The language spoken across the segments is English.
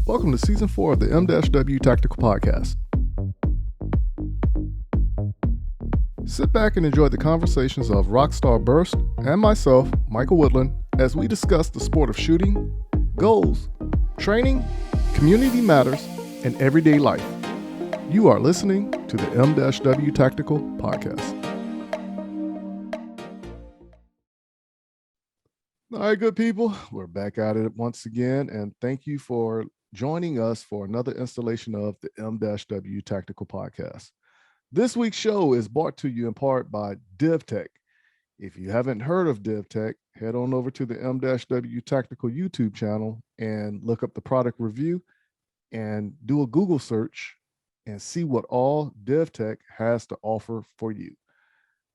Welcome to Season 4 of the M-W Tactical Podcast. Sit back and enjoy the conversations of Rockstar Burst and myself, Michael Woodland, as we discuss the sport of shooting, goals, training, community matters, and everyday life. You are listening to the M-W Tactical Podcast. All right, good people, we're back at it once again, and thank you for joining us for another installation of the M-W Tactical Podcast. This week's show is brought to you in part by DivTech. If you haven't heard of DivTech, head on over to the M-W Tactical YouTube channel and look up the product review and do a Google search and see what all DivTech has to offer for you.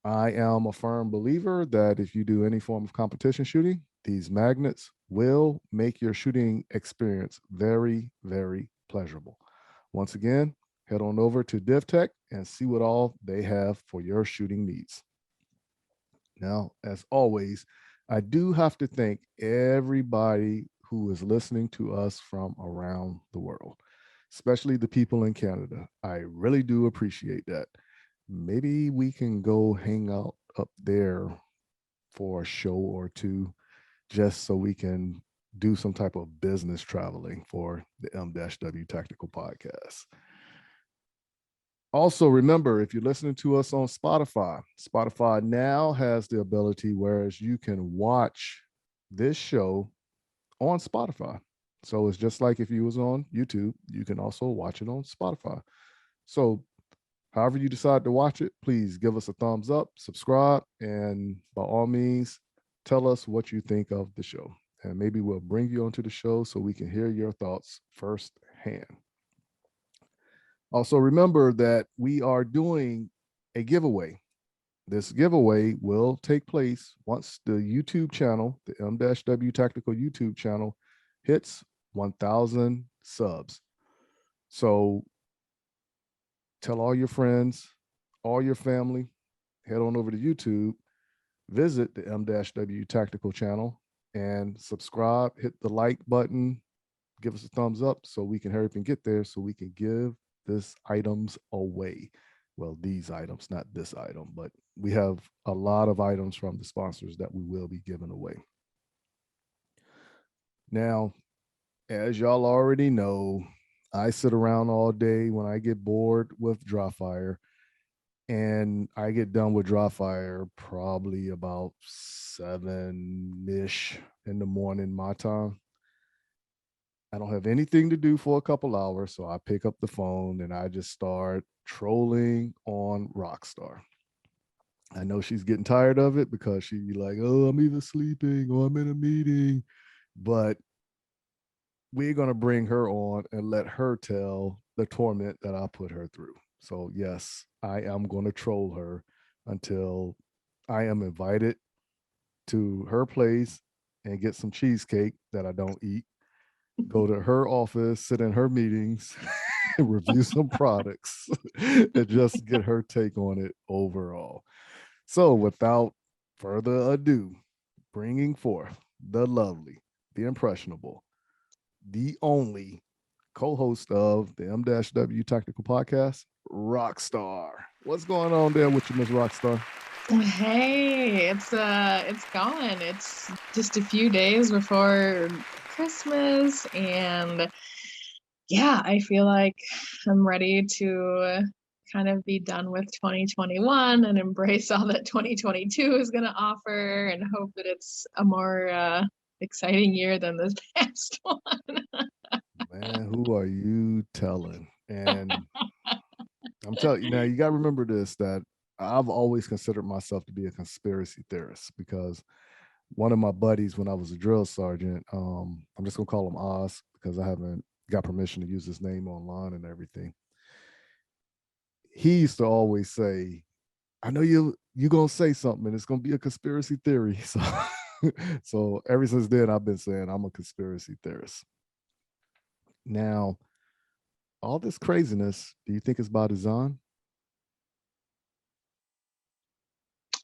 I am a firm believer that if you do any form of competition shooting, these magnets will make your shooting experience very, very pleasurable. Once again, head on over to DivTech and see what all they have for your shooting needs. Now, as always, I do have to thank everybody who is listening to us from around the world, especially the people in Canada. I really do appreciate that. Maybe we can go hang out up there for a show or two, just so we can do some type of business traveling for the M-W Tactical Podcast. Also, remember, if you're listening to us on Spotify, Spotify now has the ability whereas you can watch this show on Spotify. So it's just like if you was on YouTube, you can also watch it on Spotify. So however you decide to watch it, please give us a thumbs up, subscribe, and by all means, tell us what you think of the show. And maybe we'll bring you onto the show so we can hear your thoughts firsthand. Also, remember that we are doing a giveaway. This giveaway will take place once the YouTube channel, the M-W Tactical YouTube channel, hits 1,000 subs. So tell all your friends, all your family, head on over to YouTube, visit the M-W Tactical channel and subscribe, hit the like button, give us a thumbs up so we can hurry up and get there so we can give this items away. Well, these items, not this item, but we have a lot of items from the sponsors that we will be giving away. Now, as y'all already know, I sit around all day when I get bored with dry fire, and I get done with dry fire probably about 7-ish in the morning, my time. I don't have anything to do for a couple hours, so I pick up the phone and I just start trolling on Rockstar. I know she's getting tired of it because she be like, oh, I'm either sleeping or I'm in a meeting, but we're going to bring her on and let her tell the torment that I put her through. So yes, I am going to troll her until I am invited to her place and get some cheesecake that I don't eat, go to her office, sit in her meetings, review some products, and just get her take on it overall. So without further ado, bringing forth the lovely, the impressionable, the only co-host of the M-W Tactical Podcast, Rockstar. What's going on there with you, Miss Rockstar? Hey, it's going. It's just a few days before Christmas, and yeah, I feel like I'm ready to kind of be done with 2021 and embrace all that 2022 is going to offer, and hope that it's a more exciting year than this past one. Man, who are you telling? And I'm telling you now, you got to remember this, that I've always considered myself to be a conspiracy theorist because one of my buddies when I was a drill sergeant, I'm just going to call him Oz because I haven't got permission to use his name online and everything. He used to always say, I know you're going to say something and it's going to be a conspiracy theory. So ever since then, I've been saying I'm a conspiracy theorist. Now, all this craziness, do you think it's by design?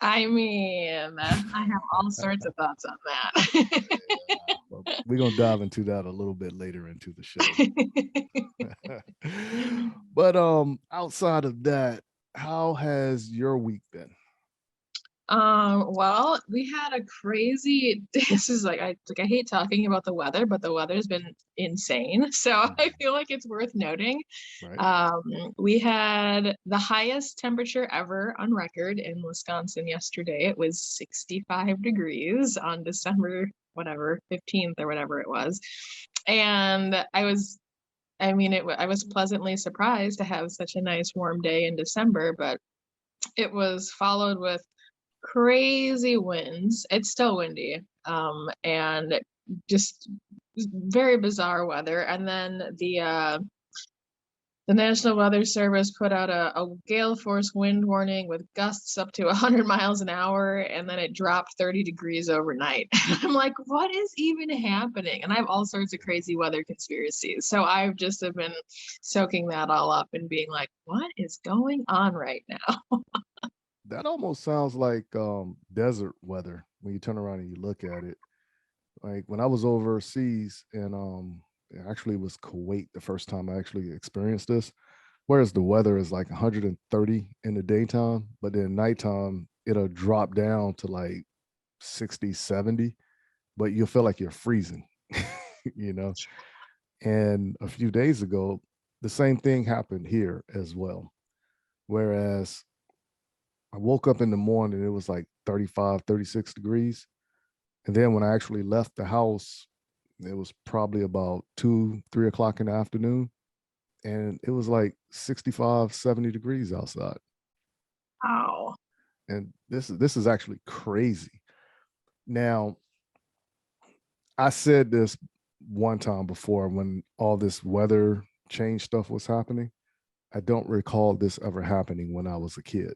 I mean, I have all sorts of thoughts on that. We're going to dive into that a little bit later into the show. But outside of that, how has your week been? Well, we had a crazy, this is like I hate talking about the weather, but the weather's been insane. So I feel like it's worth noting. Right. We had the highest temperature ever on record in Wisconsin yesterday. It was 65 degrees on December, whatever, 15th or whatever it was. And I was pleasantly surprised to have such a nice warm day in December, but it was followed with crazy winds. It's still windy, and just very bizarre weather. And then the National Weather Service put out a gale force wind warning with gusts up to 100 miles an hour, and then it dropped 30 degrees overnight. I'm like, what is even happening? And I have all sorts of crazy weather conspiracies. So I've just have been soaking that all up and being like, what is going on right now? That almost sounds like desert weather when you turn around and you look at it. Like when I was overseas, and actually it was Kuwait the first time I actually experienced this, whereas the weather is like 130 in the daytime, but then nighttime it'll drop down to like 60, 70, but you'll feel like you're freezing, you know. And a few days ago, the same thing happened here as well. Whereas I woke up in the morning, it was like 35, 36 degrees. And then when I actually left the house, it was probably about 2, 3 o'clock in the afternoon. And it was like 65, 70 degrees outside. Wow. And this is actually crazy. Now, I said this one time before when all this weather change stuff was happening. I don't recall this ever happening when I was a kid.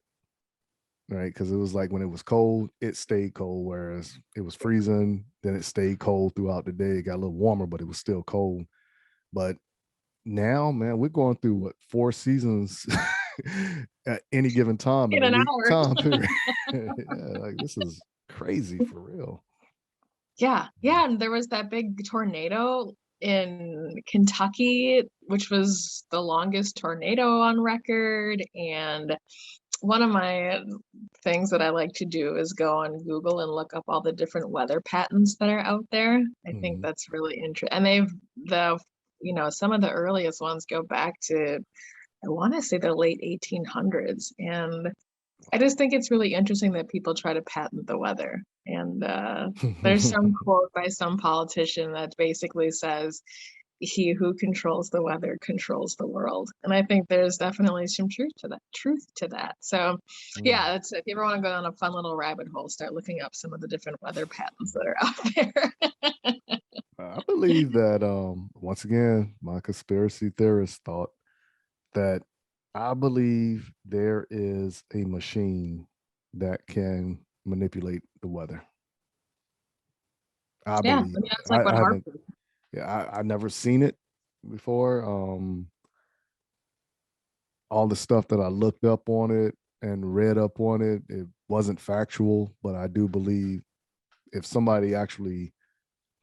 Right, because it was like when it was cold, it stayed cold, whereas it was freezing, then it stayed cold throughout the day. It got a little warmer, but it was still cold. But now, man, we're going through what, 4 seasons at any given time in In a an week hour. time period. Yeah, like this is crazy for real. Yeah, yeah, and there was that big tornado in Kentucky, which was the longest tornado on record. And one of my things that I like to do is go on Google and look up all the different weather patterns that are out there. I think Mhm. that's really interesting. And some of the earliest ones go back to, I want to say the late 1800s. And I just think it's really interesting that people try to patent the weather. And there's some quote by some politician that basically says, "He who controls the weather controls the world." And I think there's definitely some truth to that. So Mm. yeah, if you ever want to go on a fun little rabbit hole, start looking up some of the different weather patterns that are out there. I believe that once again, my conspiracy theorist thought that I believe there is a machine that can manipulate the weather. I Yeah, I believe mean, it. that's like what I haven't, Harper. yeah, I never seen it before. All the stuff that I looked up on it and read up on it, it wasn't factual, but I do believe if somebody actually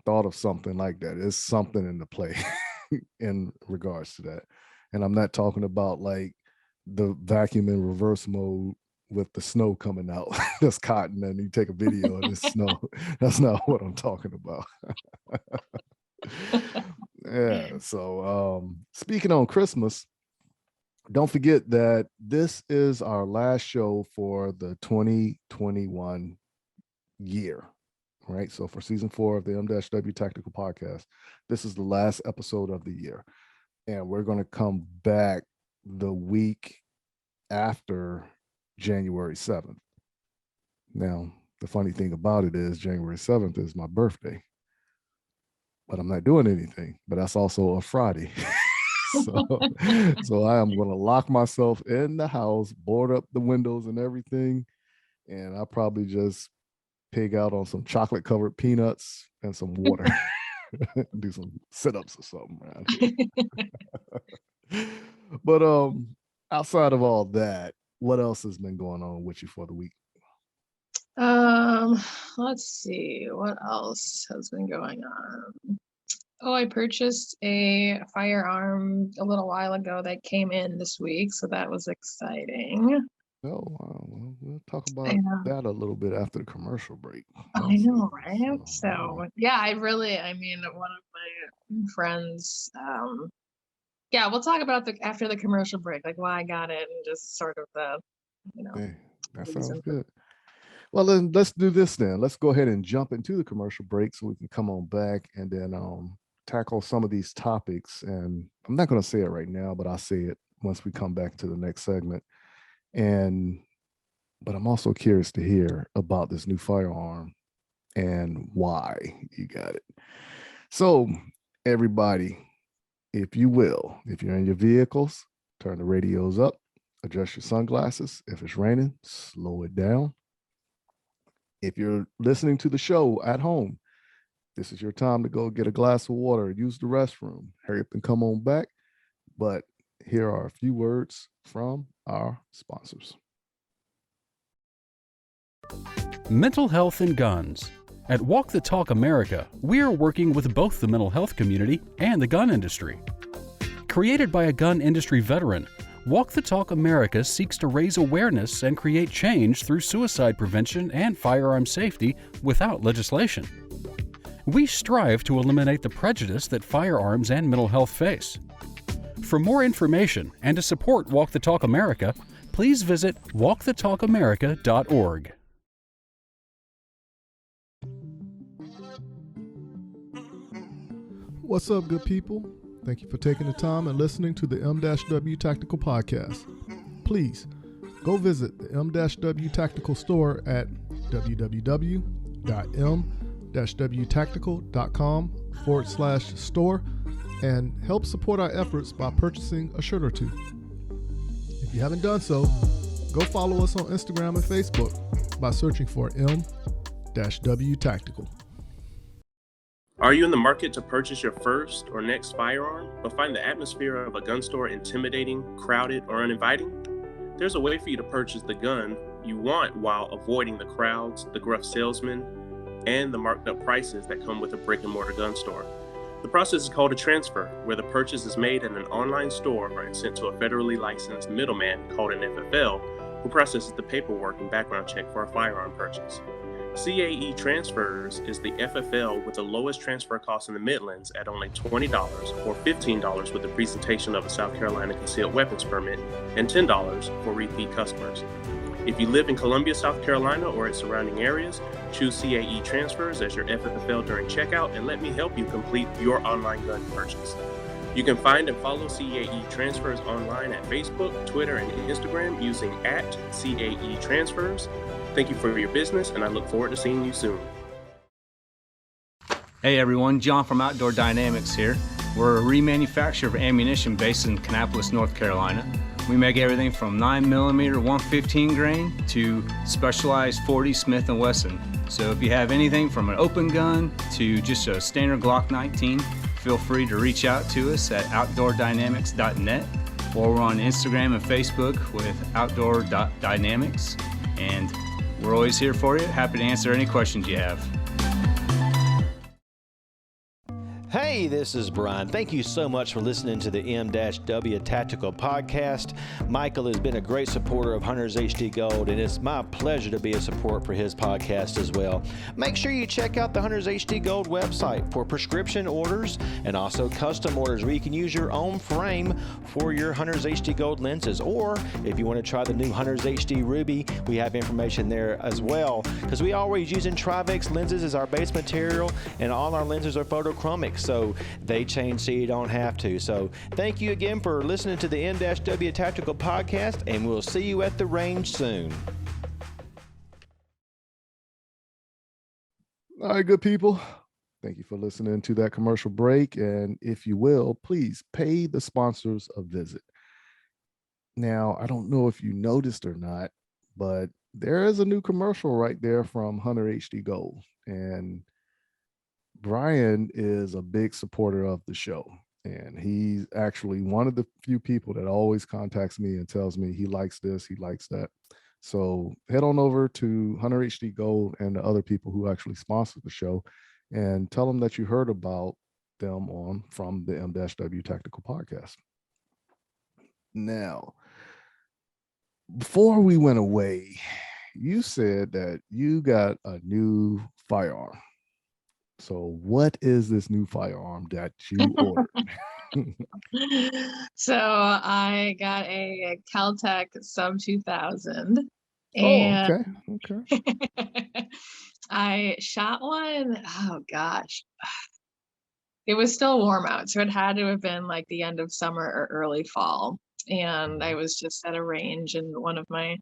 thought of something like that, it's something in the play in regards to that. And I'm not talking about like the vacuum in reverse mode with the snow coming out that's cotton and you take a video of this snow. That's not what I'm talking about. Yeah, so speaking on Christmas, don't forget that this is our last show for the 2021 year, right? So for season 4 of the M-W Tactical Podcast, this is the last episode of the year. And we're going to come back the week after January 7th. Now, the funny thing about it is January 7th is my birthday, but I'm not doing anything, but that's also a Friday. so I am going to lock myself in the house, board up the windows and everything. And I'll probably just pig out on some chocolate covered peanuts and some water. Do some sit-ups or something around here. But outside of all that, what else has been going on with you for the week? Um, let's see what else has been going on. Oh, I purchased a firearm a little while ago that came in this week, so that was exciting. Oh, wow. Well, we'll talk about Yeah, that a little bit after the commercial break. I Also, know, right? yeah. So yeah, I mean, one of my friends, yeah, we'll talk about the after the commercial break, like why I got it and just sort of the, you know, Hey, that sounds reason for. good. Well, then let's do this then. Let's go ahead and jump into the commercial break so we can come on back and then tackle some of these topics. And I'm not going to say it right now, but I'll say it once we come back to the next segment. And but I'm also curious to hear about this new firearm and why you got it. So, everybody, if you will, if you're in your vehicles, turn the radios up, adjust your sunglasses. If it's raining, slow it down. If you're listening to the show at home, this is your time to go get a glass of water, use the restroom, hurry up and come on back. But here are a few words from our sponsors. Mental health and guns. At Walk the Talk America, we are working with both the mental health community and the gun industry. Created by a gun industry veteran, Walk the Talk America seeks to raise awareness and create change through suicide prevention and firearm safety without legislation. We strive to eliminate the prejudice that firearms and mental health face. For more information and to support Walk the Talk America, please visit walkthetalkamerica.org. What's up, good people? Thank you for taking the time and listening to the M-W Tactical Podcast. Please go visit the M-W Tactical store at www.m-wtactical.com/store and help support our efforts by purchasing a shirt or two. If you haven't done so, go follow us on Instagram and Facebook by searching for M-W Tactical. Are you in the market to purchase your first or next firearm, but find the atmosphere of a gun store intimidating, crowded, or uninviting? There's a way for you to purchase the gun you want while avoiding the crowds, the gruff salesmen, and the marked up prices that come with a brick and mortar gun store. The process is called a transfer, where the purchase is made in an online store and sent to a federally licensed middleman called an FFL, who processes the paperwork and background check for a firearm purchase. CAE Transfers is the FFL with the lowest transfer cost in the Midlands at only $20 or $15 with the presentation of a South Carolina concealed weapons permit and $10 for repeat customers. If you live in Columbia, South Carolina or its surrounding areas, choose CAE Transfers as your FFL during checkout and let me help you complete your online gun purchase. You can find and follow CAE Transfers online at Facebook, Twitter, and Instagram using @CAE Transfers. Thank you for your business, and I look forward to seeing you soon. Hey everyone, John from Outdoor Dynamics here. We're a remanufacturer of ammunition based in Kannapolis, North Carolina. We make everything from 9mm 115 grain to specialized 40 Smith & Wesson. So if you have anything from an open gun to just a standard Glock 19, feel free to reach out to us at outdoordynamics.net, or we're on Instagram and Facebook with outdoor.dynamics. And we're always here for you. Happy to answer any questions you have. Hey, this is Brian. Thank you so much for listening to the M-W Tactical Podcast. Michael has been a great supporter of Hunters HD Gold, and it's my pleasure to be a support for his podcast as well. Make sure you check out the Hunters HD Gold website for prescription orders and also custom orders where you can use your own frame for your Hunters HD Gold lenses. Or if you want to try the new Hunters HD Ruby, we have information there as well, because we always using Trivex lenses as our base material, and all our lenses are photochromic, so they change so you don't have to. So thank you again for listening to the M-W Tactical Podcast, and we'll see you at the range soon. All right, good people. Thank you for listening to that commercial break. And if you will, please pay the sponsors a visit. Now, I don't know if you noticed or not, but there is a new commercial right there from Hunter HD Gold. And Brian is a big supporter of the show, and he's actually one of the few people that always contacts me and tells me he likes this, he likes that. So head on over to Hunter HD Gold and the other people who actually sponsor the show and tell them that you heard about them on from the M-W Tactical Podcast. Now, before we went away, you said that you got a new firearm. So what is this new firearm that you ordered? So I got a Caltech Sub 2000, Oh, and okay. I shot one. Oh gosh, it was still warm out, so it had to have been like the end of summer or early fall. And I was just at a range, and one of my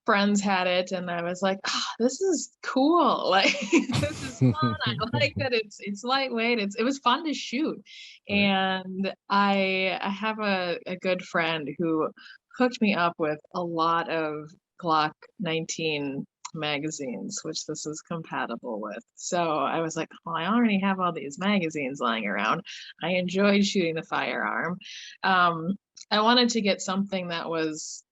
friends had it, and I was like, oh, this is cool. Like this is fun. I like that it's lightweight. It was fun to shoot. Right. And I have a good friend who hooked me up with a lot of Glock 19 magazines, which this is compatible with. So I was like, well, I already have all these magazines lying around. I enjoyed shooting the firearm. I wanted to get something that was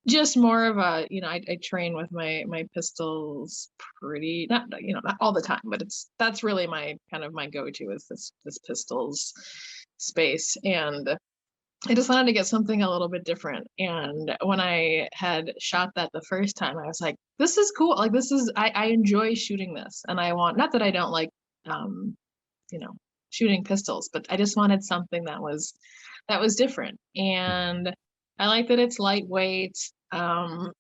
just more of a, I train with my pistols pretty, not all the time, but that's really my kind of my go-to is this pistols space. And I just wanted to get something a little bit different. And when I had shot that the first time, I was like, this is cool. Like I enjoy shooting this, and I want, not that I don't like shooting pistols, but I just wanted something that was different. And I like that it's lightweight. When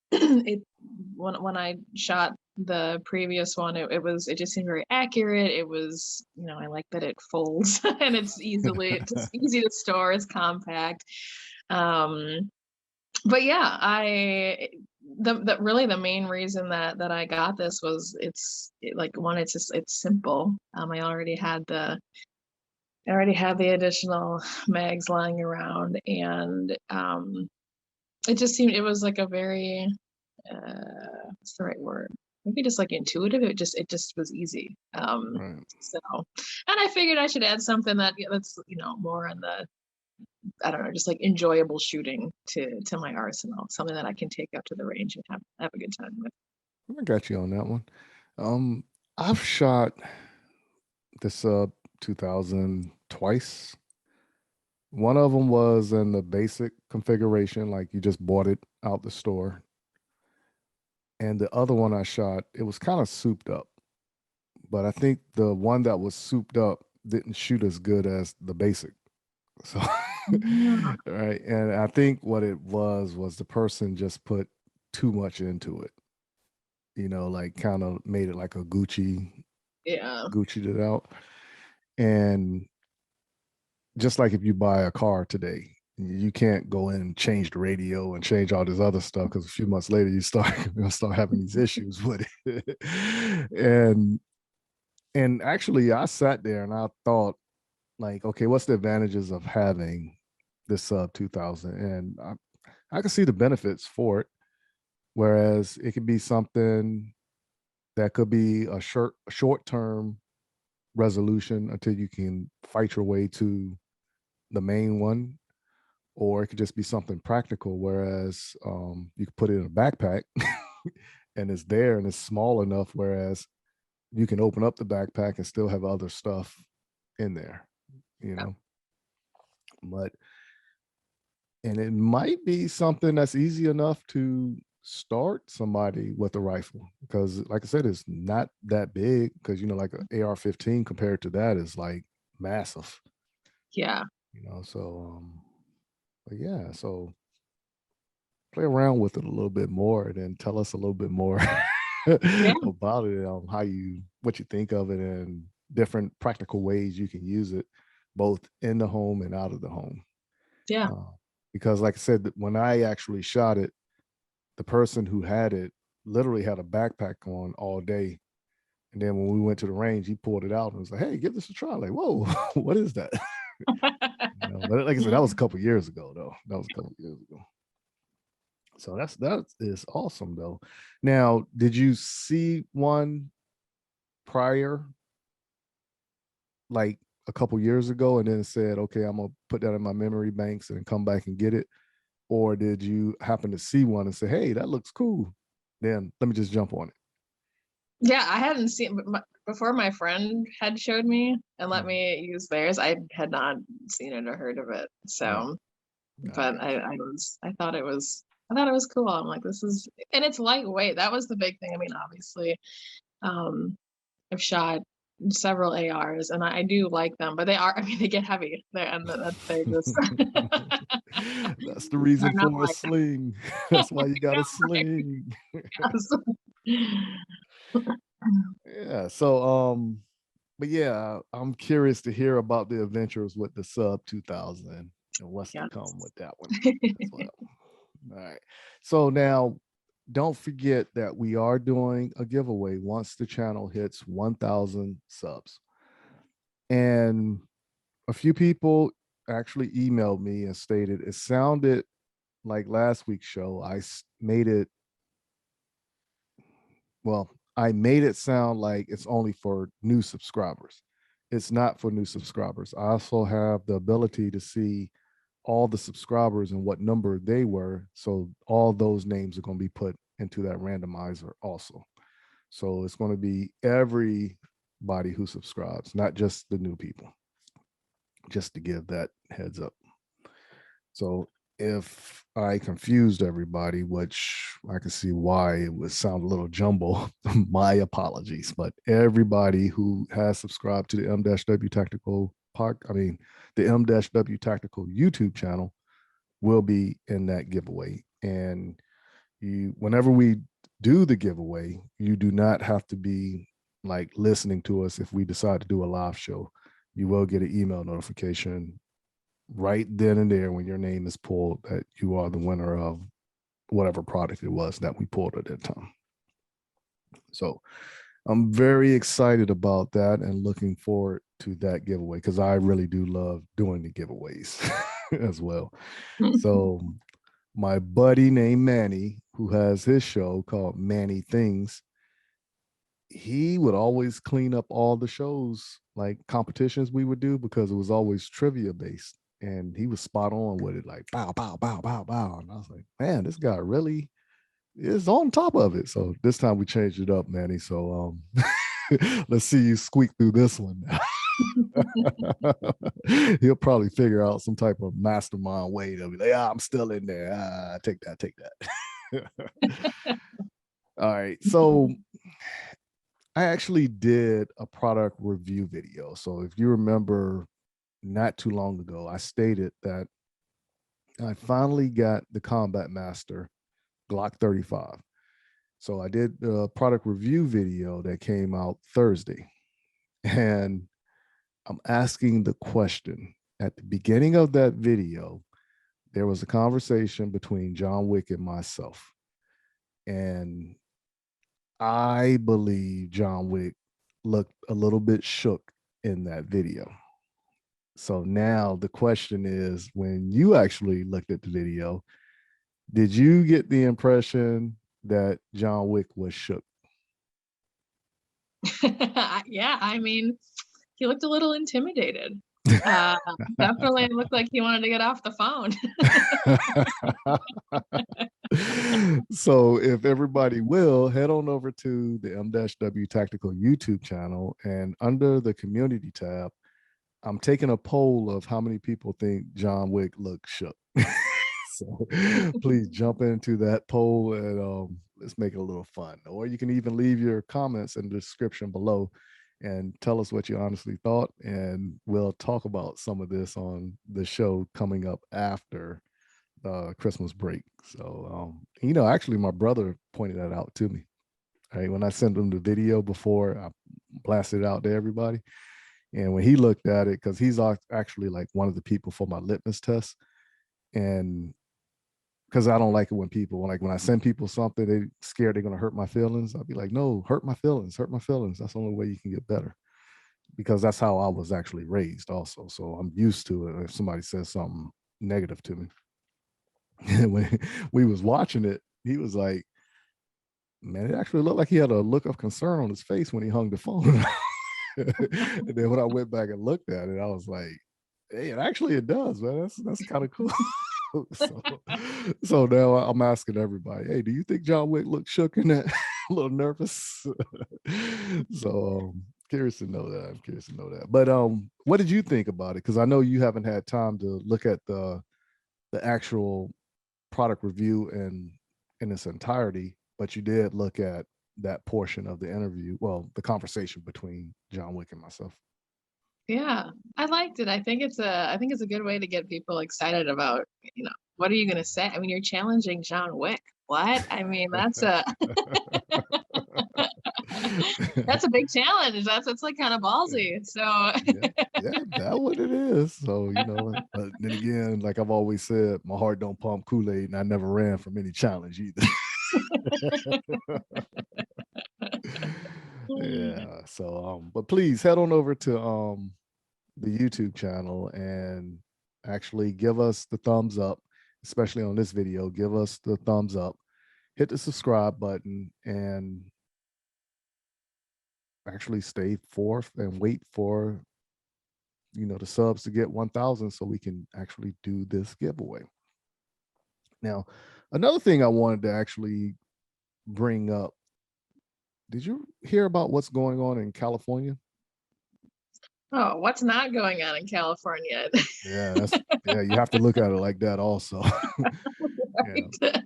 I shot the previous one, it just seemed very accurate. It was, I like that it folds and it's easy to store. It's compact. But yeah, the main reason that I got this was it's simple. I already had the additional mags lying around, and it just seemed, it was like a very what's the right word, maybe just like intuitive. It just was easy. Right. So, and I figured I should add something that's more on the, I don't know, just like enjoyable shooting to my arsenal, something that I can take up to the range and have a good time with. I got you on that one. I've shot the Sub 2000 twice. One of them was in the basic configuration, like you just bought it out the store. And the other one I shot, it was kind of souped up. But I think the one that was souped up didn't shoot as good as the basic. So, right. And I think what it was the person just put too much into it. Like kind of made it like a Gucci'd it out. And just like if you buy a car today, you can't go in and change the radio and change all this other stuff, because a few months later you'll start having these issues with it. and actually I sat there and I thought, like, okay, what's the advantages of having this Sub 2000? And I can see the benefits for it. Whereas it could be something that could be a short-term resolution until you can fight your way to the main one, or it could just be something practical. Whereas you could put it in a backpack and it's there and it's small enough, whereas you can open up the backpack and still have other stuff in there, But and it might be something that's easy enough to start somebody with a rifle, because like I said, it's not that big, because like an AR-15 compared to that is like massive. Yeah. So but yeah, so play around with it a little bit more and then tell us a little bit more about it, what you think of it, and different practical ways you can use it both in the home and out of the home. Yeah. Because like I said, when I actually shot it, the person who had it literally had a backpack on all day. And then when we went to the range, he pulled it out and was like, hey, give this a try. Like, whoa, what is that? But like I said, that was a couple years ago, though. So that is awesome, though. Now, did you see one prior, like a couple years ago, and then said, okay, I'm gonna put that in my memory banks and come back and get it? Or did you happen to see one and say, hey, that looks cool, then let me just jump on it? Yeah, I hadn't seen, but before my friend had showed me and let me use theirs, I had not seen it or heard of it. So, but I thought it was cool. I'm like, this is, and it's lightweight. That was the big thing. I mean, obviously, I've shot several ARs and I do like them, but they get heavy. They're just That's the reason not for a like sling. That's why you got a sling. Yeah. So but yeah, I'm curious to hear about the adventures with the sub 2000 and what's to come with that one as well. All right. So now don't forget that we are doing a giveaway once the channel hits 1,000 subs. And a few people actually emailed me and stated it sounded like last week's show. I made it sound like it's only for new subscribers. It's not for new subscribers. I also have the ability to see all the subscribers and what number they were. So all those names are going to be put into that randomizer also. So it's going to be everybody who subscribes, not just the new people, just to give that heads up. So if I confused everybody, which I can see why it would sound a little jumble, my apologies. But everybody who has subscribed to the M-W Tactical the M-W Tactical YouTube channel will be in that giveaway. And whenever we do the giveaway, you do not have to be like listening to us. If we decide to do a live show, you will get an email notification right then and there when your name is pulled that you are the winner of whatever product it was that we pulled at that time. So I'm very excited about that and looking forward to that giveaway because I really do love doing the giveaways as well. So my buddy named Manny, who has his show called Manny Things, he would always clean up all the shows, like competitions we would do, because it was always trivia based. And he was spot on with it, like bow, bow, bow, bow, bow. And I was like, man, this guy really is on top of it. So this time we changed it up, Manny. So let's see you squeak through this one. He'll probably figure out some type of mastermind way to be like, I'm still in there. Take that. All right. So I actually did a product review video. So if you remember, not too long ago, I stated that I finally got the Combat Master Glock 35. So I did a product review video that came out Thursday. And I'm asking the question at the beginning of that video, there was a conversation between John Wick and myself. And I believe John Wick looked a little bit shook in that video. So now the question is, when you actually looked at the video, did you get the impression that John Wick was shook? Yeah, I mean, he looked a little intimidated. Definitely looked like he wanted to get off the phone. So if everybody will, head on over to the M-W Tactical YouTube channel, and under the community tab, I'm taking a poll of how many people think John Wick looks shook. So please jump into that poll and let's make it a little fun. Or you can even leave your comments in the description below and tell us what you honestly thought. And we'll talk about some of this on the show coming up after Christmas break. So, actually my brother pointed that out to me. Right, when I sent him the video before I blasted it out to everybody. And when he looked at it, because he's actually like one of the people for my litmus test, and because I don't like it when people, like when I send people something, they scared they're going to hurt my feelings. I'll be like, no, hurt my feelings. That's the only way you can get better, because that's how I was actually raised also. So I'm used to it if somebody says something negative to me. And when we was watching it, he was like, man, it actually looked like he had a look of concern on his face when he hung the phone. And then when I went back and looked at it, I was like, hey, it does, man. That's kind of cool. So now I'm asking everybody, hey, do you think John Wick looked shook in that? A little nervous. So Curious to know that. I'm curious to know that. But what did you think about it? Because I know you haven't had time to look at the actual product review in its entirety, but you did look at that portion of the interview, well, the conversation between John Wick and myself. Yeah, I liked it. I think it's a good way to get people excited about, what are you going to say? I mean, you're challenging John Wick. What? I mean, that's a that's a big challenge. That's like kind of ballsy. So yeah, that's what it is. So, but then again, like I've always said, my heart don't pump Kool-Aid, and I never ran from any challenge either. Yeah. So but please head on over to the YouTube channel and actually give us the thumbs up, especially on this video. Give us the thumbs up, hit the subscribe button, and actually stay forth and wait for the subs to get 1,000 so we can actually do this giveaway. Now, another thing I wanted to actually bring up, did you hear about what's going on in California? Oh, what's not going on in California? Yeah, you have to look at it like that also. Right. Yeah.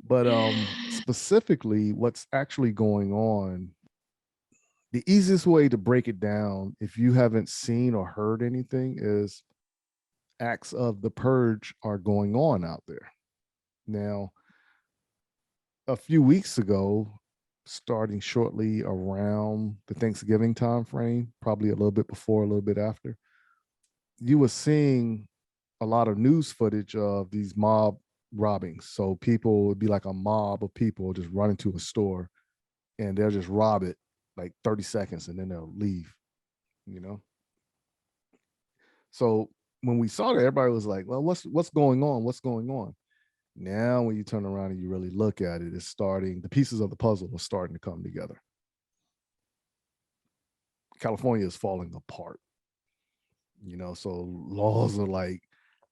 But specifically what's actually going on, the easiest way to break it down, if you haven't seen or heard anything, is acts of the purge are going on out there. Now, a few weeks ago, starting shortly around the Thanksgiving time frame, probably a little bit before, a little bit after, you were seeing a lot of news footage of these mob robbings. So people would be like a mob of people just run into a store and they'll just rob it like 30 seconds and then they'll leave, So when we saw that, everybody was like, well, what's going on? What's going on? Now, when you turn around and you really look at it, the pieces of the puzzle are starting to come together. California is falling apart, so laws are like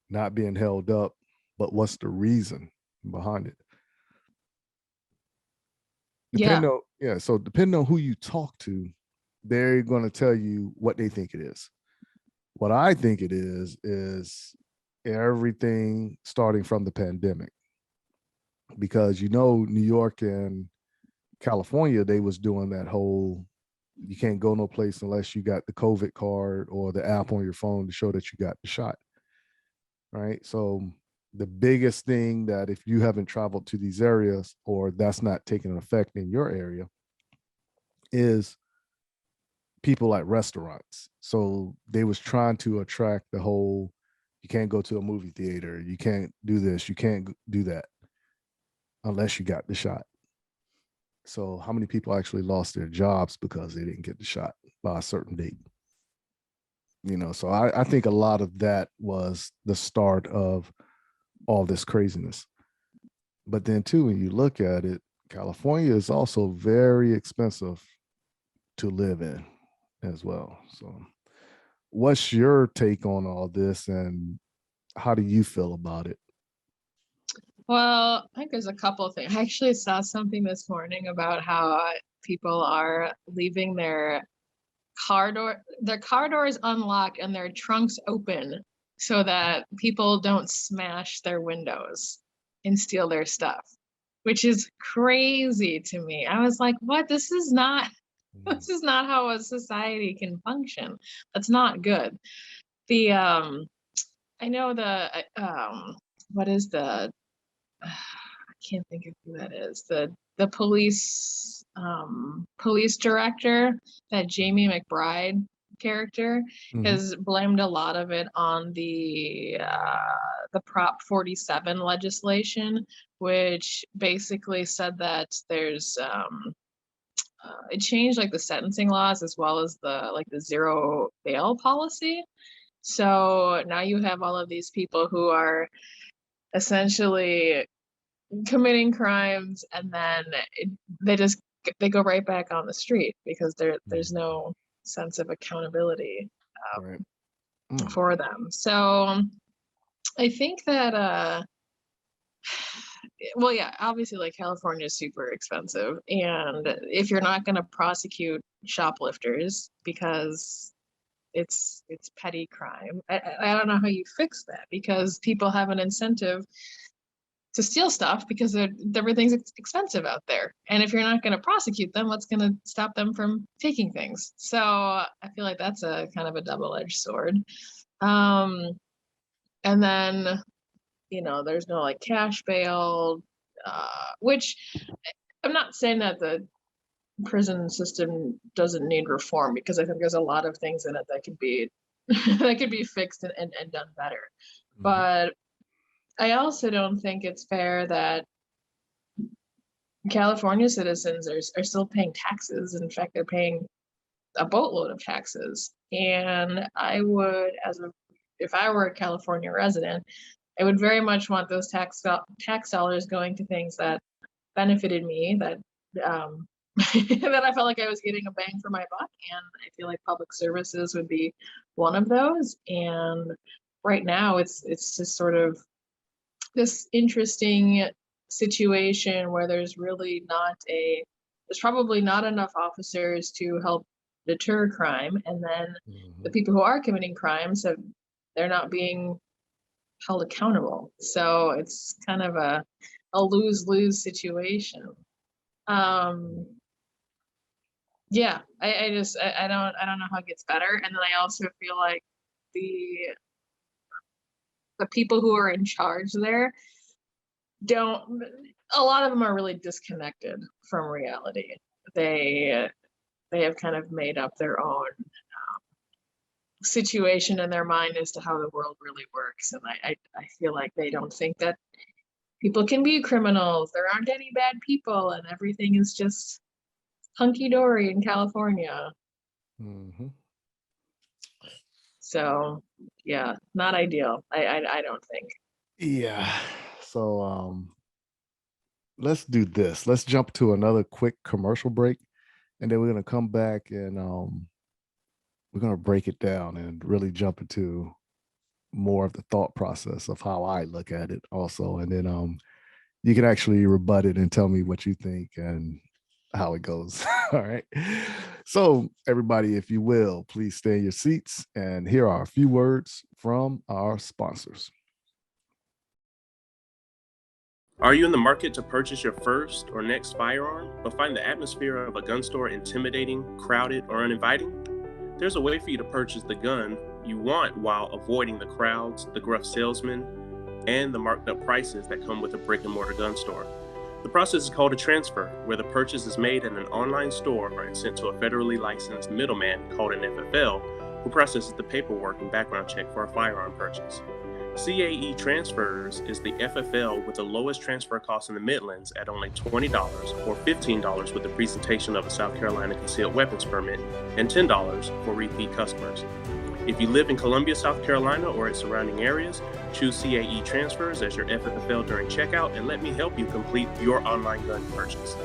not being held up, but what's the reason behind it? So depending on who you talk to, they're going to tell you what they think it is. What I think it is everything starting from the pandemic, because New York and California, they was doing that whole, you can't go no place unless you got the COVID card or the app on your phone to show that you got the shot. Right. So the biggest thing that if you haven't traveled to these areas or that's not taking effect in your area is people like restaurants. So they was trying to attract the whole, you can't go to a movie theater, you can't do this, you can't do that unless you got the shot. So how many people actually lost their jobs because they didn't get the shot by a certain date? So I think a lot of that was the start of all this craziness. But then too, when you look at it, California is also very expensive to live in as well. So what's your take on all this and how do you feel about it? Well, I think there's a couple of things. I actually saw something this morning about how people are leaving their car doors unlocked and their trunks open so that people don't smash their windows and steal their stuff, which is crazy to me. I was like, what? This is not how a society can function. That's not good. I know what is the I can't think of who that is. The police director, that Jamie McBride character, has blamed a lot of it on the Prop 47 legislation, which basically said that there's it changed like the sentencing laws as well as the zero bail policy. So now you have all of these people who are essentially committing crimes and then they go right back on the street because there's no sense of accountability for them. So I think that well, yeah, obviously, like, California is super expensive, and if you're not going to prosecute shoplifters because it's petty crime, I don't know how you fix that, because people have an incentive to steal stuff because everything's expensive out there, and if you're not going to prosecute them, what's going to stop them from taking things? So I feel like that's a kind of a double-edged sword. And then, there's no like cash bail, which I'm not saying that the prison system doesn't need reform, because I think there's a lot of things in it that could be that could be fixed and done better. Mhm. But I also don't think it's fair that California citizens are still paying taxes. In fact, they're paying a boatload of taxes. And I would, if I were a California resident, I would very much want those tax dollars going to things that benefited me, that that I felt like I was getting a bang for my buck. And I feel like public services would be one of those. And right now, it's just sort of this interesting situation where there's probably not enough officers to help deter crime, and then the people who are committing crimes they're not being held accountable. So it's kind of a lose-lose situation. Yeah, I don't know how it gets better. And then I also feel like the people who are in charge there a lot of them are really disconnected from reality. They have kind of made up their own situation in their mind as to how the world really works. And I feel like they don't think that people can be criminals. There aren't any bad people, and everything is just hunky-dory in California. Mm-hmm. So yeah, not ideal. I don't think. Yeah. So let's do this. Let's jump to another quick commercial break, and then we're going to come back and we're going to break it down and really jump into more of the thought process of how I look at it also. And then you can actually rebut it and tell me what you think and how it goes. All right. So everybody, if you will, please stay in your seats, and here are a few words from our sponsors. Are you in the market to purchase your first or next firearm, but find the atmosphere of a gun store intimidating, crowded, or uninviting? There's a way for you to purchase the gun you want while avoiding the crowds, the gruff salesmen, and the marked up prices that come with a brick and mortar gun store. The process is called a transfer, where the purchase is made at an online store and sent to a federally licensed middleman called an FFL, who processes the paperwork and background check for a firearm purchase. CAE Transfers is the FFL with the lowest transfer cost in the Midlands at only $20 or $15 with the presentation of a South Carolina concealed weapons permit, and $10 for repeat customers. If you live in Columbia, South Carolina or its surrounding areas, choose CAE Transfers as your FFL during checkout, and let me help you complete your online gun purchase.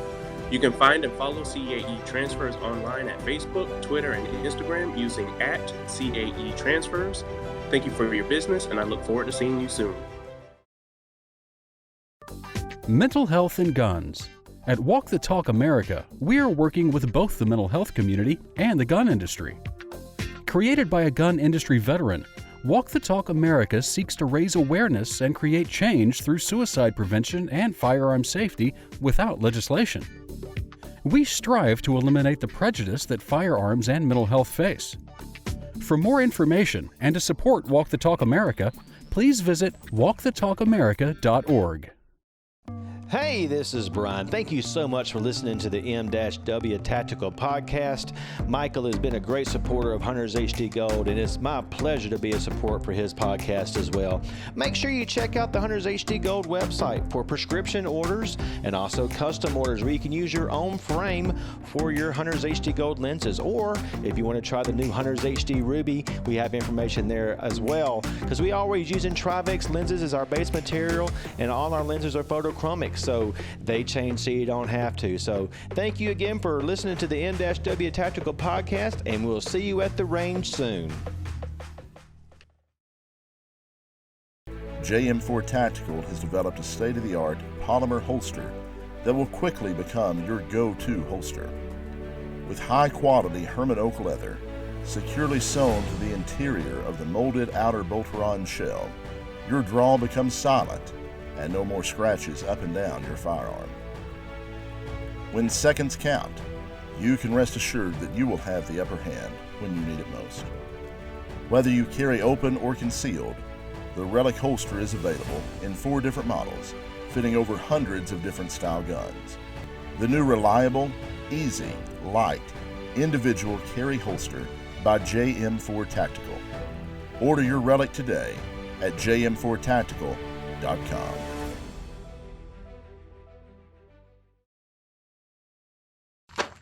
You can find and follow CAE Transfers online at Facebook, Twitter, and Instagram using @CAE Transfers. Thank you for your business, and I look forward to seeing you soon. Mental health and guns. At Walk the Talk America, we are working with both the mental health community and the gun industry. Created by a gun industry veteran, Walk the Talk America seeks to raise awareness and create change through suicide prevention and firearm safety without legislation. We strive to eliminate the prejudice that firearms and mental health face. For more information and to support Walk the Talk America, please visit walkthetalkamerica.org. Hey, this is Brian. Thank you so much for listening to the M-W Tactical Podcast. Michael has been a great supporter of Hunters HD Gold, and it's my pleasure to be a support for his podcast as well. Make sure you check out the Hunters HD Gold website for prescription orders and also custom orders where you can use your own frame for your Hunters HD Gold lenses. Or if you want to try the new Hunters HD Ruby, we have information there as well, because we always using Trivex lenses as our base material, and all our lenses are photochromic, so they change so you don't have to. So thank you again for listening to the M-W Tactical Podcast, and we'll see you at the range soon. JM4 Tactical has developed a state-of-the-art polymer holster that will quickly become your go-to holster. With high-quality Herman oak leather securely sewn to the interior of the molded outer Bolteron shell, your draw becomes silent and no more scratches up and down your firearm. When seconds count, you can rest assured that you will have the upper hand when you need it most. Whether you carry open or concealed, the Relic holster is available in 4 different models, fitting over hundreds of different style guns. The new reliable, easy, light, individual carry holster by JM4 Tactical. Order your Relic today at jm4tactical.com.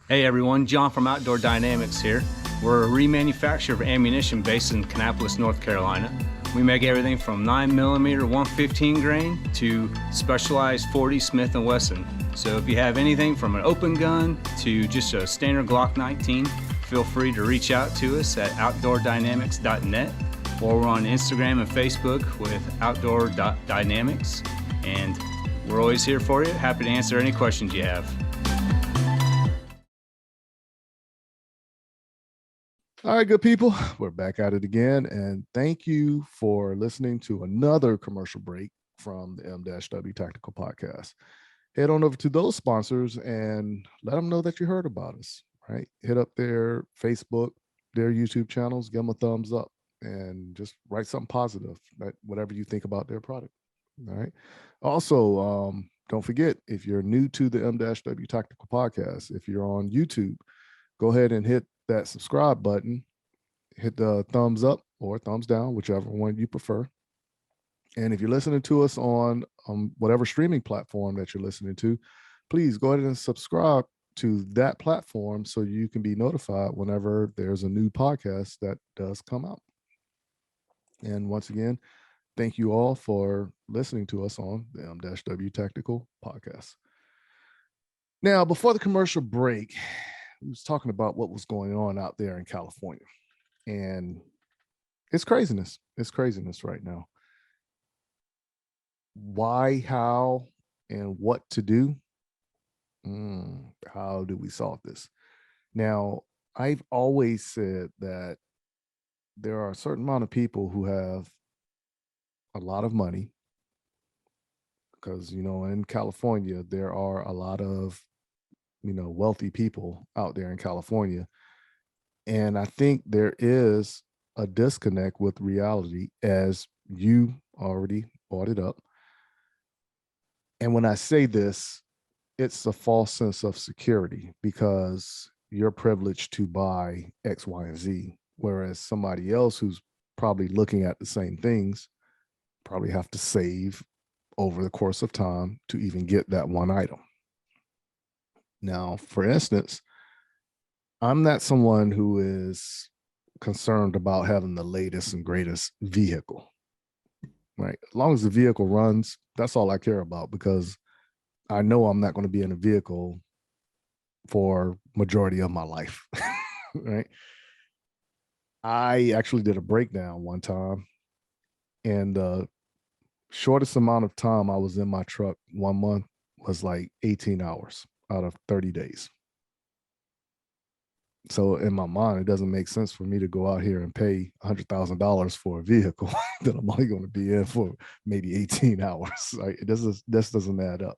Hey everyone, John from Outdoor Dynamics here. We're a remanufacturer of ammunition based in Kannapolis, North Carolina. We make everything from 9mm 115 grain to specialized 40 Smith & Wesson. So if you have anything from an open gun to just a standard Glock 19, feel free to reach out to us at outdoordynamics.net, or we're on Instagram and Facebook with outdoor.dynamics. And we're always here for you, happy to answer any questions you have. All right, good people, we're back at it again, and thank you for listening to another commercial break from the M-W Tactical Podcast. Head on over to those sponsors and let them know that you heard about us, right? Hit up their Facebook, their YouTube channels, give them a thumbs up, and just write something positive, right? Whatever you think about their product, all right? Also, don't forget, if you're new to the M-W Tactical Podcast, if you're on YouTube, go ahead and hit that subscribe button, hit the thumbs up or thumbs down, whichever one you prefer. And if you're listening to us on whatever streaming platform that you're listening to, please go ahead and subscribe to that platform so you can be notified whenever there's a new podcast that does come out. And once again, thank you all for listening to us on the M-W Tactical Podcast. Now, before the commercial break, we was talking about what was going on out there in California, and it's craziness. It's craziness right now. Why, how, and what to do? How do we solve this? Now, I've always said that there are a certain amount of people who have a lot of money, because, in California, there are a lot of wealthy people out there in California. And I think there is a disconnect with reality, as you already brought it up. And when I say this, it's a false sense of security because you're privileged to buy X, Y, and Z, whereas somebody else who's probably looking at the same things probably have to save over the course of time to even get that one item. Now, for instance, I'm not someone who is concerned about having the latest and greatest vehicle, right? As long as the vehicle runs, that's all I care about, because I know I'm not going to be in a vehicle for majority of my life, right? I actually did a breakdown one time, and the shortest amount of time I was in my truck 1 month was like 18 hours out of 30 days. So in my mind, it doesn't make sense for me to go out here and pay $100,000 for a vehicle that I'm only going to be in for maybe 18 hours. Like, this doesn't add up.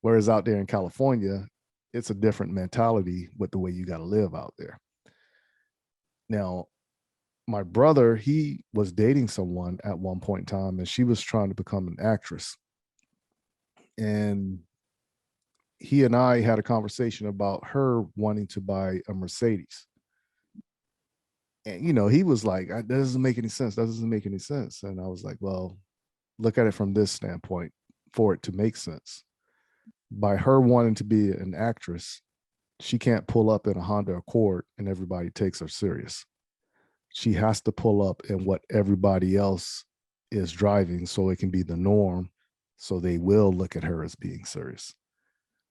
Whereas out there in California, it's a different mentality with the way you got to live out there. Now, my brother, he was dating someone at one point in time, and she was trying to become an actress. And he and I had a conversation about her wanting to buy a Mercedes. And, he was like, that doesn't make any sense. That doesn't make any sense. And I was like, well, look at it from this standpoint. For it to make sense, by her wanting to be an actress, she can't pull up in a Honda Accord and everybody takes her serious. She has to pull up in what everybody else is driving so it can be the norm, so they will look at her as being serious.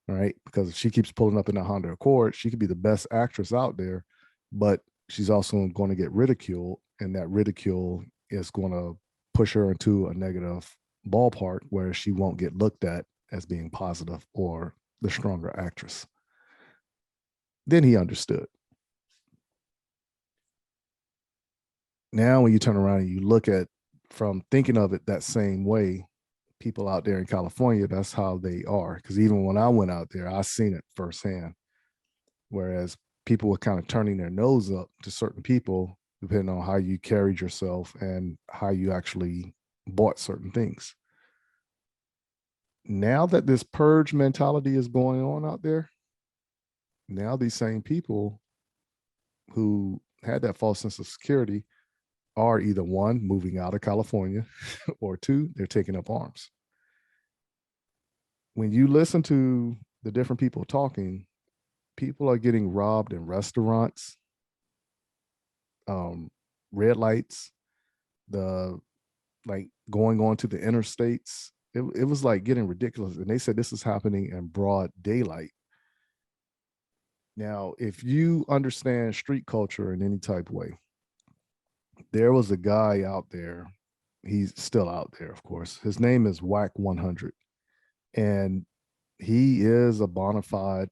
Right? Because if she keeps pulling up in a Honda Accord, she could be the best actress out there, but she's also going to get ridiculed, and that ridicule is going to push her into a negative ballpark where she won't get looked at as being positive or the stronger actress. Then he understood. Now, when you turn around and you look at, from thinking of it that same way, people out there in California, that's how they are. Because even when I went out there, I seen it firsthand. Whereas people were kind of turning their nose up to certain people, depending on how you carried yourself and how you actually bought certain things. Now that this purge mentality is going on out there, now these same people who had that false sense of security are either one, moving out of California, or two, they're taking up arms. When you listen to the different people talking, people are getting robbed in restaurants, red lights, like going on to the interstates. It was like getting ridiculous. And they said this is happening in broad daylight. Now, if you understand street culture in any type of way, there was a guy out there. He's still out there, of course. His name is Whack 100. And he is a bona fide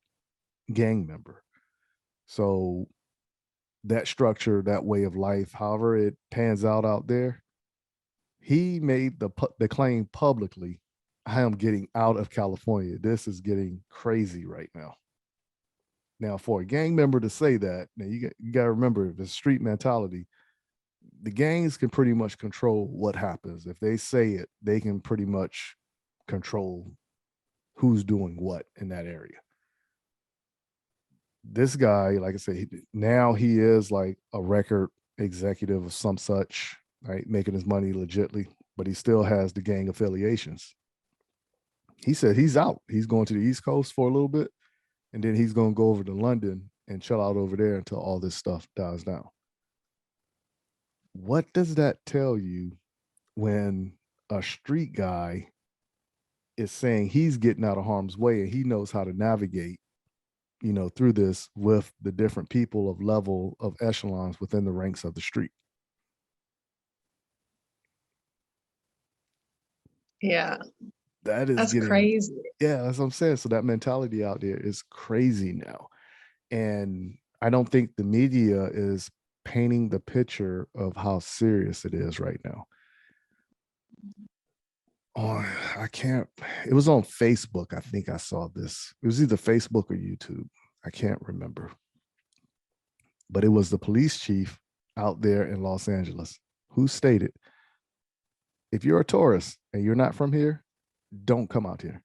gang member. So that structure, that way of life, however it pans out there, he made the claim publicly, I am getting out of California. This is getting crazy right now. Now, for a gang member to say that, now you got to remember the street mentality. The gangs can pretty much control what happens. If they say it, they can pretty much control who's doing what in that area. This guy, like I say, now he is like a record executive of some such, right? Making his money legitly, but he still has the gang affiliations. He said he's out. He's going to the East Coast for a little bit, and then he's going to go over to London and chill out over there until all this stuff dies down. What does that tell you when a street guy is saying he's getting out of harm's way and he knows how to navigate, through this with the different people of level of echelons within the ranks of the street? Yeah. That's crazy. Yeah, that's what I'm saying. So that mentality out there is crazy now. And I don't think the media is painting the picture of how serious it is right now. Oh, it was on Facebook. I think I saw this. It was either Facebook or YouTube. I can't remember. But it was the police chief out there in Los Angeles who stated, if you're a tourist and you're not from here, don't come out here,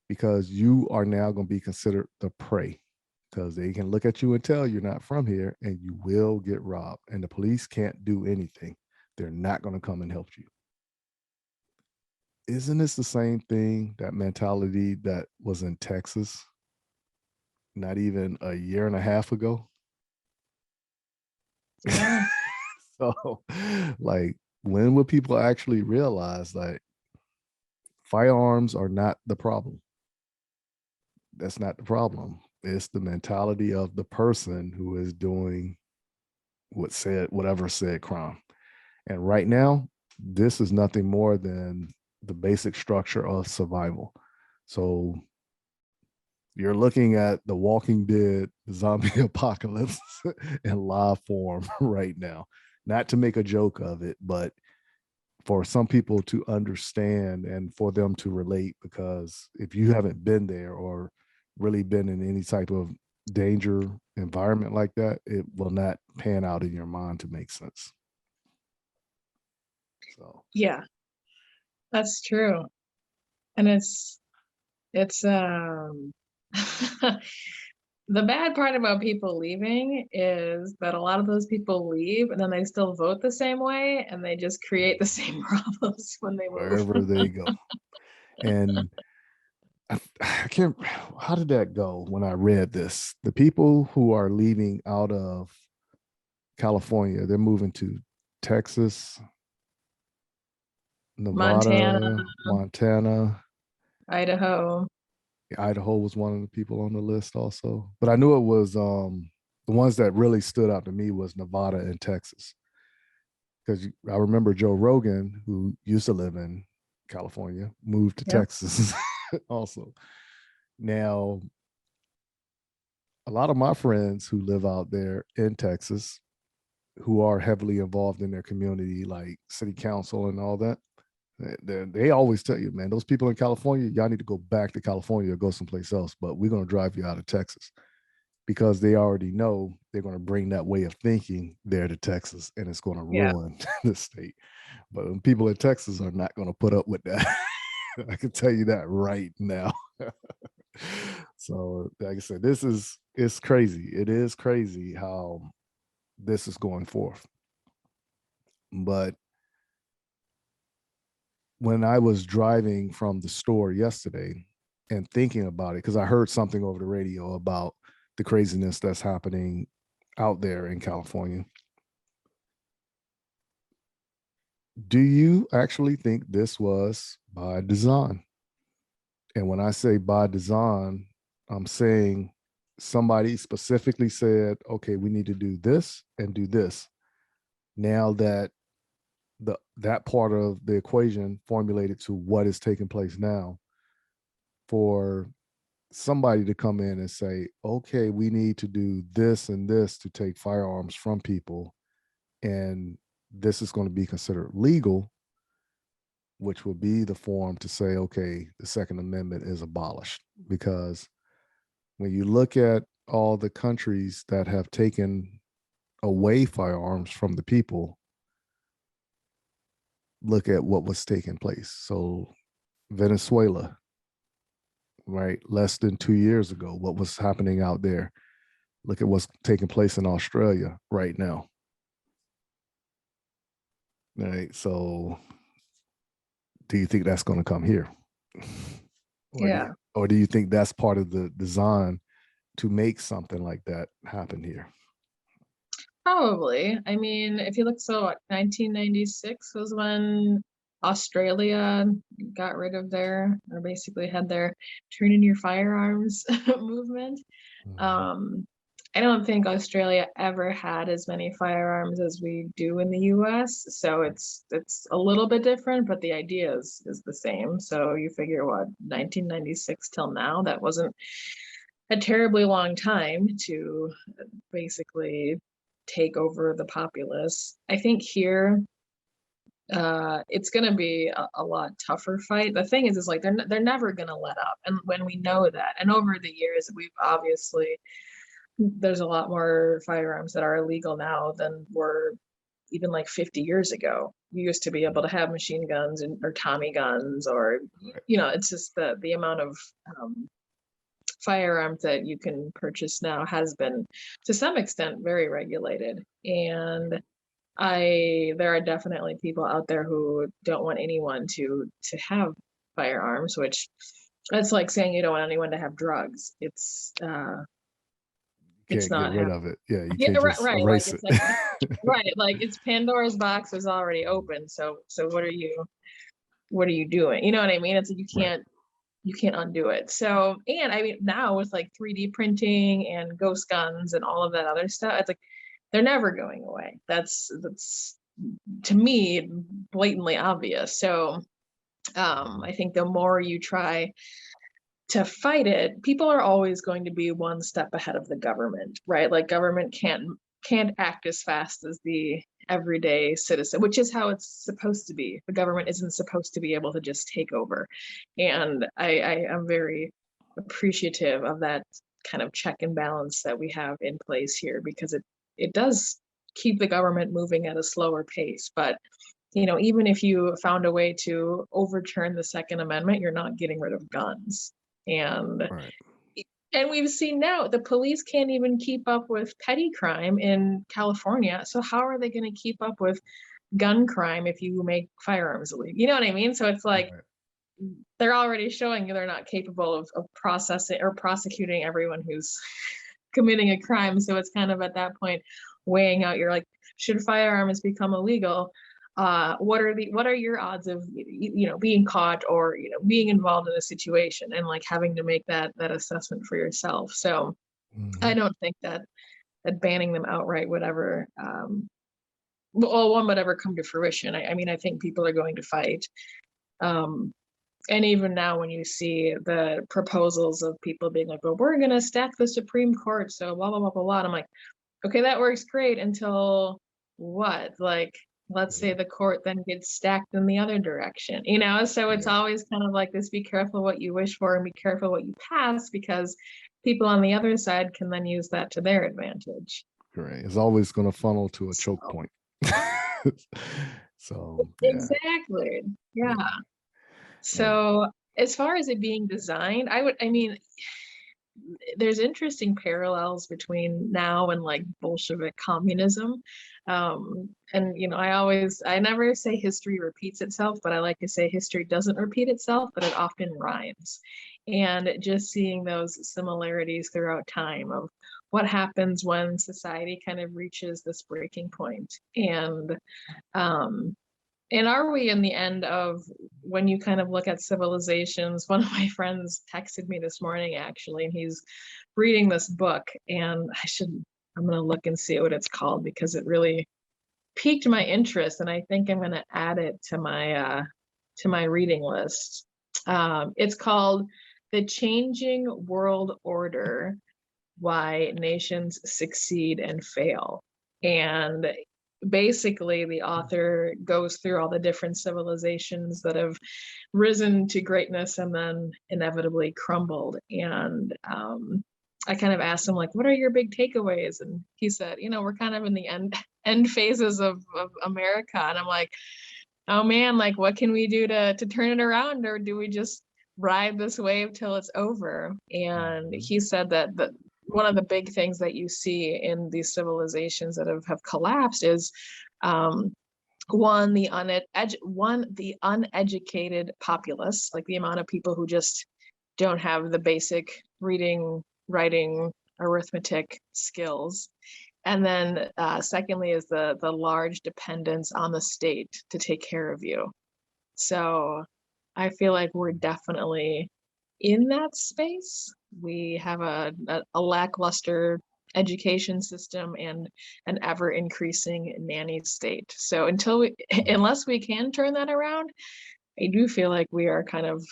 because you are now going to be considered the prey, because they can look at you and tell you're not from here and you will get robbed, and the police can't do anything. They're not going to come and help you. Isn't this the same thing, that mentality that was in Texas not even a year and a half ago? Yeah. So, like, when will people actually realize that firearms are not the problem? That's not the problem. It's the mentality of the person who is doing whatever said crime. And right now, this is nothing more than the basic structure of survival. So you're looking at the Walking Dead zombie apocalypse in live form right now. Not to make a joke of it, but for some people to understand and for them to relate, because if you haven't been there or really been in any type of danger environment like that, it will not pan out in your mind to make sense. So yeah, that's true. And it's the bad part about people leaving is that a lot of those people leave and then they still vote the same way, and they just create the same problems when they move. Wherever they go. And I can't, how did that go when I read this? The people who are leaving out of California, they're moving to Texas, Nevada, Montana, Idaho. Idaho was one of the people on the list also. But I knew it was the ones that really stood out to me was Nevada and Texas. because I remember Joe Rogan, who used to live in California, moved to Texas also. Now, a lot of my friends who live out there in Texas, who are heavily involved in their community, like city council and all that, they always tell you, man, those people in California, y'all need to go back to California or go someplace else, but we're going to drive you out of Texas, because they already know they're going to bring that way of thinking there to Texas, and it's going to ruin the state. But people in Texas are not going to put up with that. I can tell you that right now. So, like I said, it's crazy. It is crazy how this is going forth. But when I was driving from the store yesterday and thinking about it, because I heard something over the radio about the craziness that's happening out there in California. Do you actually think this was by design? And when I say by design, I'm saying somebody specifically said, okay, we need to do this and do this. Now that that part of the equation formulated to what is taking place now, for somebody to come in and say, okay, we need to do this and this to take firearms from people, and this is going to be considered legal, which will be the form to say, okay, the Second Amendment is abolished. Because when you look at all the countries that have taken away firearms from the people, look at what was taking place. So Venezuela, right, less than 2 years ago, what was happening out there. Look at what's taking place in Australia right now. All right, so do you think that's going to come here? Or do you think that's part of the design to make something like that happen here? Probably. I mean, if you look, 1996 was when Australia got rid of or basically had their turn in your firearms movement. I don't think Australia ever had as many firearms as we do in the US. So it's a little bit different, but the idea is the same. So you figure 1996 till now, that wasn't a terribly long time to basically take over the populace. I think here it's going to be a lot tougher fight. The thing is like they're never going to let up, and when we know that, and over the years we've obviously, there's a lot more firearms that are illegal now than were even like 50 years ago. You used to be able to have machine guns or Tommy guns, or it's just the amount of firearms that you can purchase now has been to some extent very regulated. And there are definitely people out there who don't want anyone to have firearms, which that's like saying you don't want anyone to have drugs. It's not get rid of it. Yeah, you can't just erase it. Right, like it's Pandora's box is already open. So what are you doing? You know what I mean? It's like you can't undo it. So, and I mean, now with like 3D printing and ghost guns and all of that other stuff, it's like they're never going away. That's to me blatantly obvious. So I think the more you try to fight it, people are always going to be one step ahead of the government, right? Like government can't act as fast as the everyday citizen, which is how it's supposed to be. The government isn't supposed to be able to just take over. And I am very appreciative of that kind of check and balance that we have in place here, because it does keep the government moving at a slower pace. But even if you found a way to overturn the Second Amendment, you're not getting rid of guns. And we've seen now the police can't even keep up with petty crime in California. So how are they going to keep up with gun crime if you make firearms illegal? You know what I mean? So it's like they're already showing you they're not capable of processing or prosecuting everyone who's committing a crime. So it's kind of at that point weighing out, you're like, should firearms become illegal? What are your odds of being caught or being involved in a situation, and like having to make that assessment for yourself. So I don't think that banning them outright would ever well, one would ever come to fruition. I mean, I think people are going to fight. And even now when you see the proposals of people being like, well, we're going to stack the Supreme Court, so blah, blah, blah, blah, blah. And I'm like, okay, that works great until what? Like, let's say the court then gets stacked in the other direction, you know? So it's always kind of like this, be careful what you wish for and be careful what you pass, because people on the other side can then use that to their advantage. Right. It's always going to funnel to a choke point. So exactly. Yeah. So as far as it being designed, I mean, there's interesting parallels between now and like Bolshevik communism. And, you know, I never say history repeats itself, but I like to say history doesn't repeat itself, but it often rhymes. And just seeing those similarities throughout time of what happens when society kind of reaches this breaking point. And are we in the end of, when you kind of look at civilizations? One of my friends texted me this morning, actually, and he's reading this book, and I'm going to look and see what it's called, because it really piqued my interest, and I think I'm going to add it to my reading list. It's called The Changing World Order: Why Nations Succeed and Fail. And basically the author goes through all the different civilizations that have risen to greatness and then inevitably crumbled. And I kind of asked him, like, what are your big takeaways? And he said, you know, we're kind of in the end phases of America. And I'm like, oh man, like, what can we do to turn it around? Or do we just ride this wave till it's over? And he said that one of the big things that you see in these civilizations that have collapsed is the uneducated populace, like the amount of people who just don't have the basic reading, writing, arithmetic skills. And then secondly is the large dependence on the state to take care of you. So I feel like we're definitely in that space. We have a lackluster education system and an ever increasing nanny state. So unless we can turn that around, I do feel like we are kind of,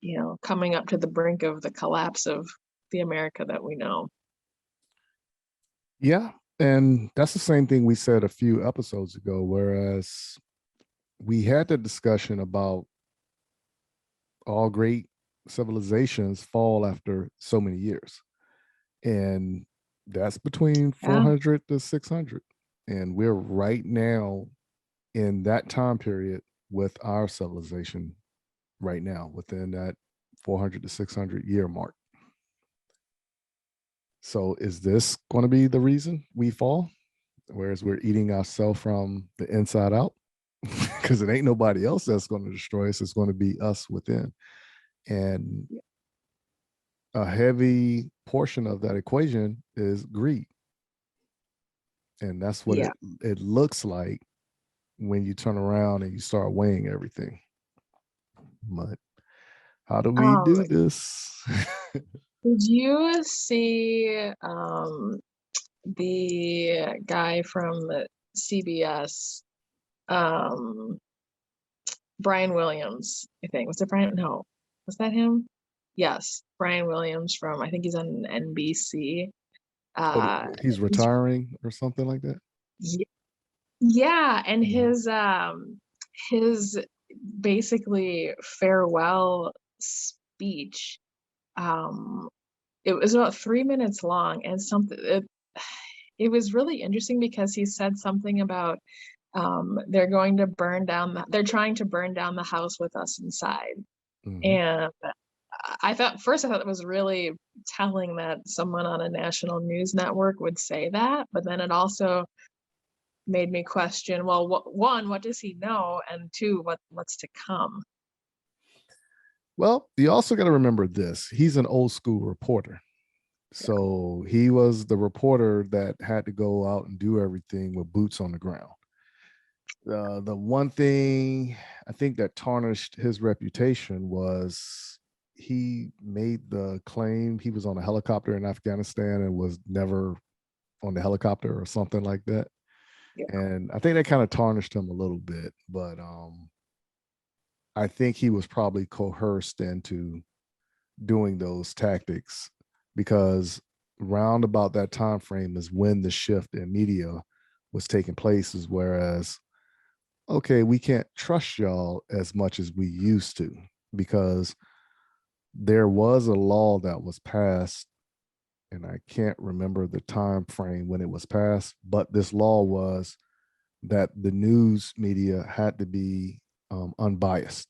you know, coming up to the brink of the collapse of the America that we know. Yeah. And that's the same thing we said a few episodes ago, whereas we had the discussion about all great civilizations fall after so many years. And that's between 400 to 600. And we're right now in that time period with our civilization right now, within that 400 to 600 year mark. So is this going to be the reason we fall? Whereas we're eating ourselves from the inside out? Because it ain't nobody else that's going to destroy us. It's going to be us within. And a heavy portion of that equation is greed. And that's what it looks like when you turn around and you start weighing everything. But how do we do this? Did you see the guy from the CBS, Brian Williams, I think? Was it Brian? No. Was that him? Yes. Brian Williams from, I think he's on NBC. He's retiring or something like that? Yeah. And his basically farewell speech, it was about 3 minutes long, and it was really interesting because he said something about they're trying to burn down the house with us inside. And I thought it was really telling that someone on a national news network would say that, but then it also made me question, well, one, what does he know? And two, what's to come? Well, you also got to remember this. He's an old school reporter. So he was the reporter that had to go out and do everything with boots on the ground. The one thing I think that tarnished his reputation was he made the claim he was on a helicopter in Afghanistan and was never on the helicopter or something like that. Yeah. And I think that kind of tarnished him a little bit, but I think he was probably coerced into doing those tactics because round about that time frame is when the shift in media was taking place, is whereas, okay, we can't trust y'all as much as we used to, because there was a law that was passed, and I can't remember the time frame when it was passed, but this law was that the news media had to be unbiased,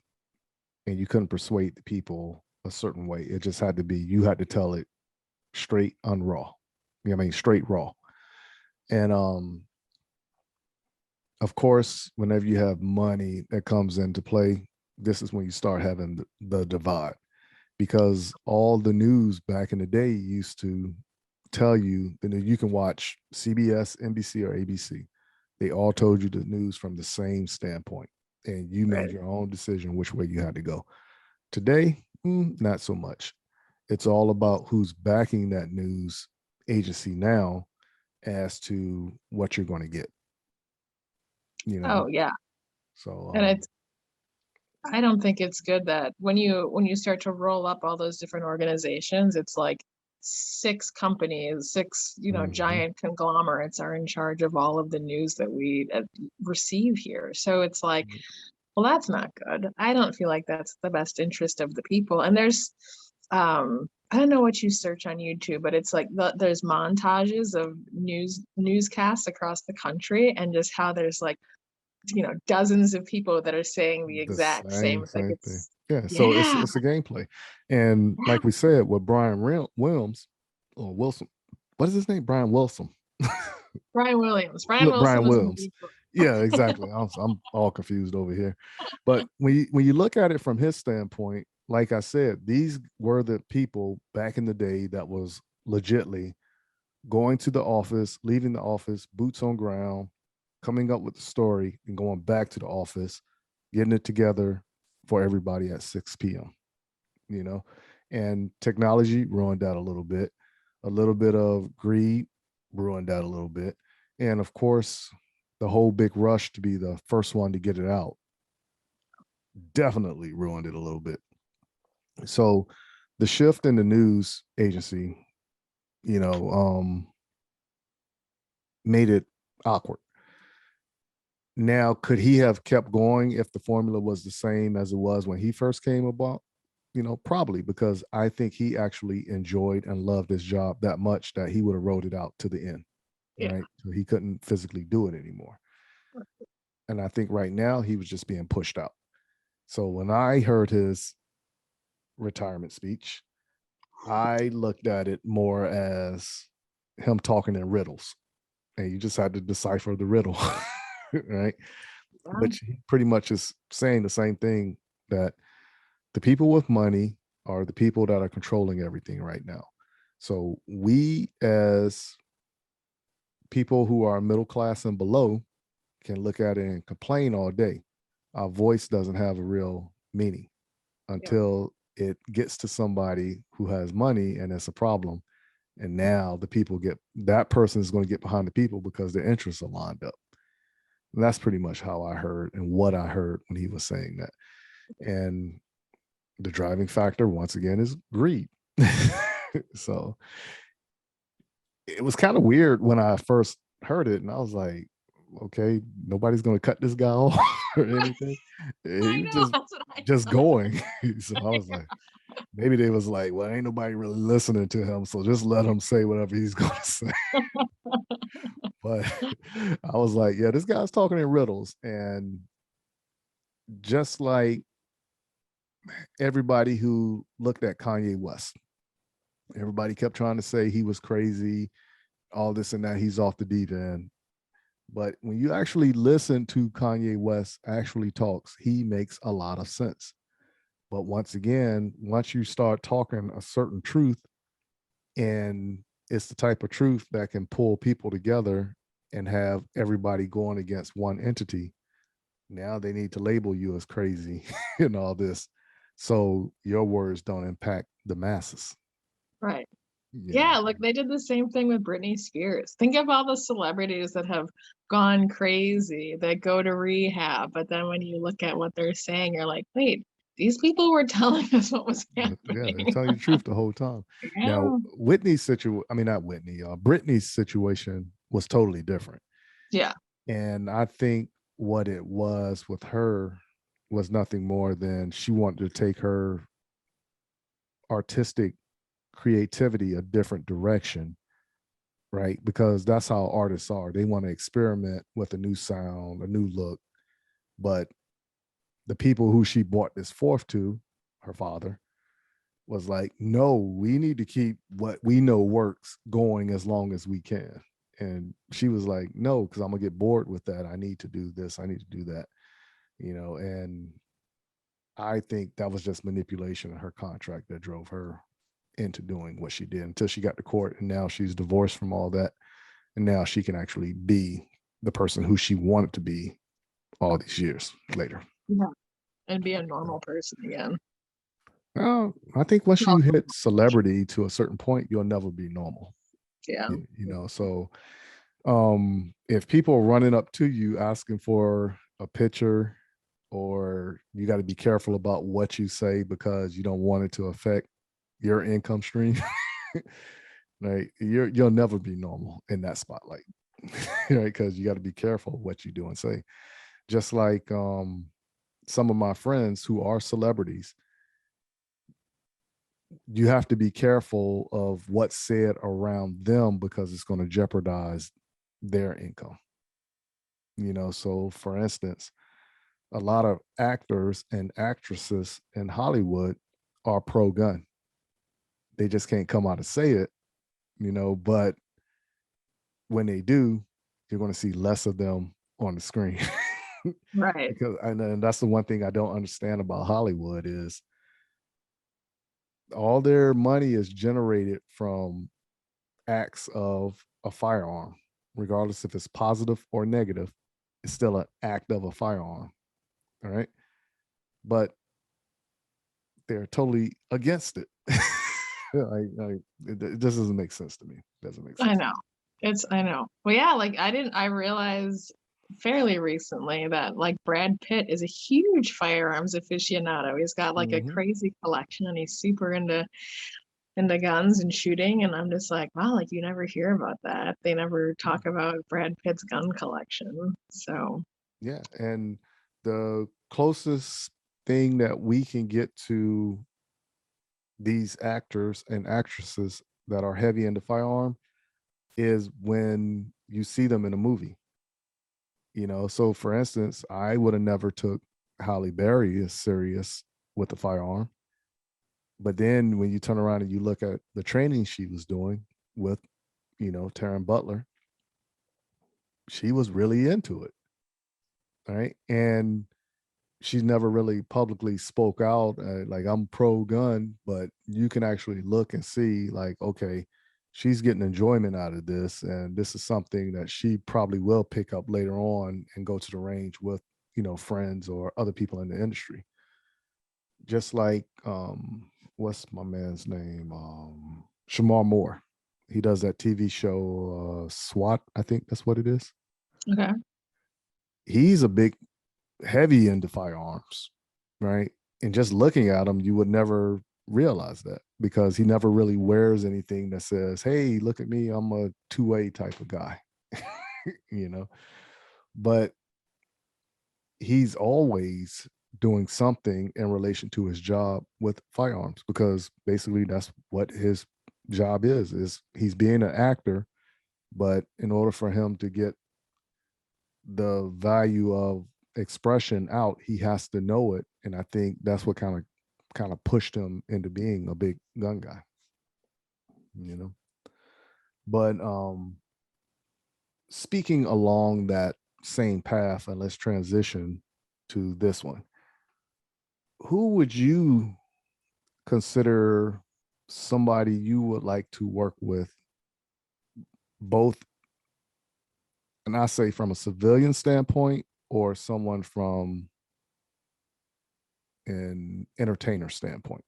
and you couldn't persuade the people a certain way. It just had to be, you had to tell it straight, unraw. Straight raw. And of course, whenever you have money that comes into play, this is when you start having the divide, because all the news back in the day used to tell you that you can watch CBS, NBC, or ABC. They all told you the news from the same standpoint, and you made your own decision which way you had to go. Today, not so much. It's all about who's backing that news agency now as to what you're going to get. Oh yeah. So and I don't think it's good that when you start to roll up all those different organizations, it's like 6 companies, 6 giant conglomerates are in charge of all of the news that we receive here. So it's like, well, that's not good. I don't feel like that's the best interest of the people. And there's I don't know what you search on YouTube, but it's like there's montages of newscasts across the country, and just how there's like dozens of people that are saying the exact same thing. It's, yeah. So it's a gameplay, and like we said with Brian Williams or Wilson, what is his name? Brian Wilson. Brian Williams. Brian Williams. Yeah, exactly. I'm all confused over here. But when you look at it from his standpoint, like I said, these were the people back in the day that was legitly going to the office, leaving the office, boots on ground, coming up with the story, and going back to the office, getting it together for everybody at 6 p.m. And technology ruined that a little bit. A little bit of greed ruined that a little bit. And of course, the whole big rush to be the first one to get it out definitely ruined it a little bit. So the shift in the news agency, made it awkward. Now, could he have kept going if the formula was the same as it was when he first came about? Probably, because I think he actually enjoyed and loved his job that much that he would have rode it out to the end. Right. So he couldn't physically do it anymore. And I think right now he was just being pushed out. So when I heard his retirement speech, I looked at it more as him talking in riddles, and you just had to decipher the riddle. Right. But he pretty much is saying the same thing, that the people with money are the people that are controlling everything right now. So we, as people who are middle class and below, can look at it and complain all day. Our voice doesn't have a real meaning until it gets to somebody who has money and it's a problem. And now the people that person is going to get behind the people because their interests are lined up. And that's pretty much how I heard and what I heard when he was saying that. And the driving factor, once again, is greed. So it was kind of weird when I first heard it, and I was like, okay, nobody's going to cut this guy off or anything. He was just going. So I was like, maybe they was like, well, ain't nobody really listening to him, so just let him say whatever he's going to say. But I was like, yeah, this guy's talking in riddles. And just like everybody who looked at Kanye West, everybody kept trying to say he was crazy, all this and that, he's off the deep end. But when you actually listen to Kanye West actually talks, he makes a lot of sense. But once again, once you start talking a certain truth, and it's the type of truth that can pull people together and have everybody going against one entity, now they need to label you as crazy and all this. So your words don't impact the masses. Right. Yeah, like they did the same thing with Britney Spears. Think of all the celebrities that have gone crazy, that go to rehab, but then when you look at what they're saying, you're like, wait, these people were telling us what was Yeah, happening. they're telling you the truth the whole time. Now, Yeah. Britney's situation was totally different. Yeah. And I think what it was with her was nothing more than she wanted to take her artistic creativity a different direction, right? Because that's how artists are. They want to experiment with a new sound, a new look. But the people who she brought this forth to, her father, was like, no, we need to keep what we know works going as long as we can. And she was like, no, because I'm gonna get bored with that. I need to do this. I need to do that. And I think that was just manipulation of her contract that drove her into doing what she did until she got to court. And now she's divorced from all that. And now she can actually be the person who she wanted to be all these years later. Yeah. And be a normal person again. Well, I think once you hit celebrity to a certain point, you'll never be normal. Yeah. So if people are running up to you asking for a picture, or you got to be careful about what you say because you don't want it to affect your income stream, right? You'll never be normal in that spotlight, right? Because you got to be careful what you do and say. Just like some of my friends who are celebrities, you have to be careful of what's said around them because it's going to jeopardize their income. So for instance, a lot of actors and actresses in Hollywood are pro-gun. They just can't come out and say it, but when they do, you're going to see less of them on the screen. Right. And that's the one thing I don't understand about Hollywood is all their money is generated from acts of a firearm, regardless if it's positive or negative. It's still an act of a firearm. All right. But they're totally against it. It just doesn't make sense to me. Doesn't make sense. I know. Well, yeah, like I realized fairly recently that like Brad Pitt is a huge firearms aficionado. He's got like a crazy collection and he's super into guns and shooting. And I'm just like, wow, like you never hear about that. They never talk about Brad Pitt's gun collection. So yeah. And the closest thing that we can get to these actors and actresses that are heavy into firearm is when you see them in a movie. So for instance, I would have never took Halle Berry as serious with the firearm. But then when you turn around and you look at the training she was doing with, Taryn Butler, she was really into it. Right. And she never really publicly spoke out like I'm pro-gun, but you can actually look and see like, okay, she's getting enjoyment out of this, and this is something that she probably will pick up later on and go to the range with, friends or other people in the industry. Just like what's my man's name? Shamar Moore. He does that TV show SWAT, I think that's what it is. okay. He's a big heavy into firearms, right? And just looking at him, you would never realize that because he never really wears anything that says, hey, look at me, I'm a 2A type of guy, but he's always doing something in relation to his job with firearms because basically that's what his job is he's being an actor, but in order for him to get the value of expression out, he has to know it. And I think that's what kind of pushed him into being a big gun guy, but speaking along that same path, and let's transition to this one. Who would you consider somebody you would like to work with, both, and I say from a civilian standpoint or someone from an entertainer standpoint?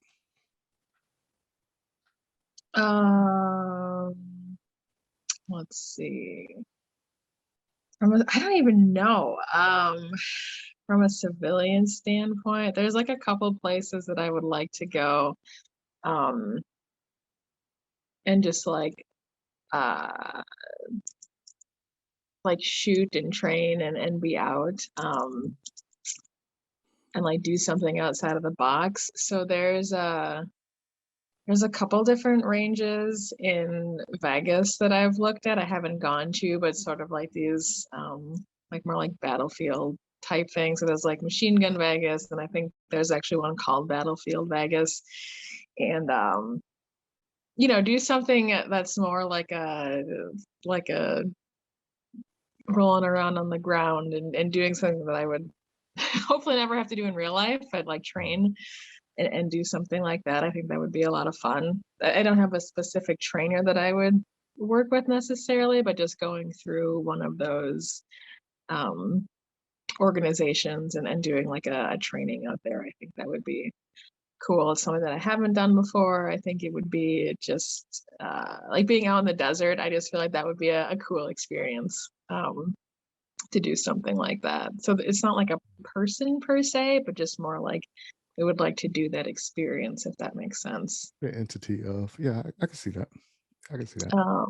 Let's see. I don't even know. From a civilian standpoint, there's like a couple places that I would like to go, and just like shoot and train and be out, and like do something outside of the box. So there's a couple different ranges in Vegas that I've looked at. I haven't gone to, but sort of like these like more like battlefield type things. So there's like Machine Gun Vegas, and I think there's actually one called Battlefield Vegas. And do something that's more like a rolling around on the ground and doing something that I would hopefully never have to do in real life. I'd like train and do something like that. I think that would be a lot of fun. I don't have a specific trainer that I would work with necessarily, but just going through one of those organizations and doing like a training out there, I think that would be cool. It's something that I haven't done before. I think it would be just like being out in the desert. I just feel like that would be a cool experience to do something like that. So it's not like a person per se, but just more like I would like to do that experience, if that makes sense. The entity of, yeah, I can see that. I can see that.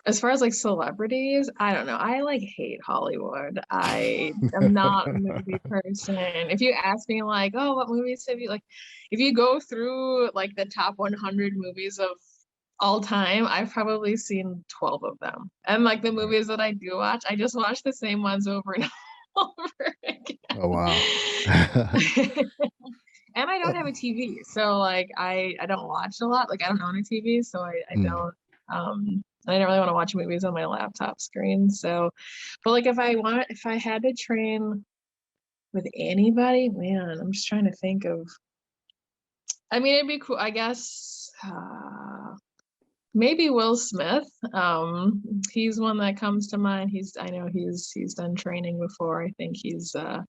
As far as like celebrities, I don't know. I like hate Hollywood. I am not a movie person. If you ask me like, oh, what movies have you like, if you go through like the top 100 movies of all time, I've probably seen 12 of them. And like the movies that I do watch, I just watch the same ones over and over again. Oh, wow. And I don't have a TV. So like I don't watch a lot. Like I don't own a TV. So I don't I don't really want to watch movies on my laptop screen. So, but like if I had to train with anybody, man, I'm just trying to think of, I mean, it'd be cool, I guess, maybe Will Smith. He's one that comes to mind. I know he's done training before. I think he's a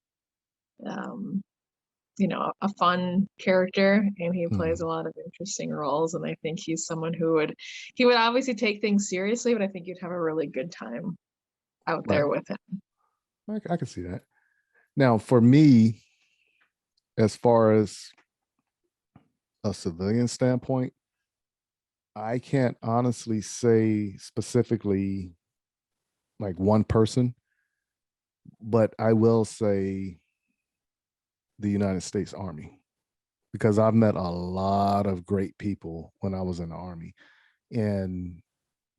fun character, and he plays a lot of interesting roles. And I think he's someone who would obviously take things seriously, but I think you'd have a really good time out there with him. I can see that. Now, for me, as far as a civilian standpoint, I can't honestly say specifically like one person, but I will say the United States Army, because I've met a lot of great people when I was in the Army, and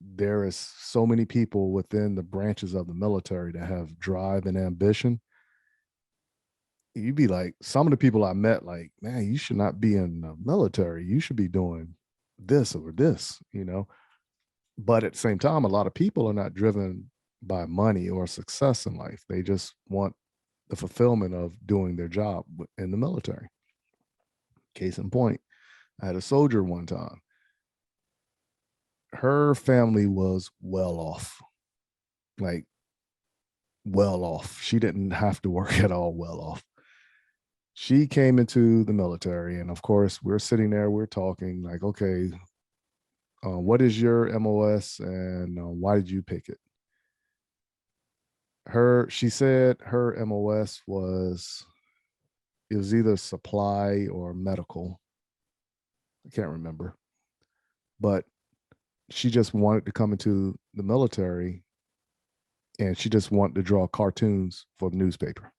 there is so many people within the branches of the military that have drive and ambition. You'd be like, some of the people I met, like, man, you should not be in the military. You should be doing this or this, But at the same time, a lot of people are not driven by money or success in life. They just want the fulfillment of doing their job in the military. Case in point, I had a soldier one time. Her family was well off. She didn't have to work at all, well off. She came into the military, and of course, we're sitting there, we're talking like, okay, what is your MOS and why did you pick it? She said her MOS was either supply or medical. I can't remember. But she just wanted to come into the military, and she just wanted to draw cartoons for the newspaper.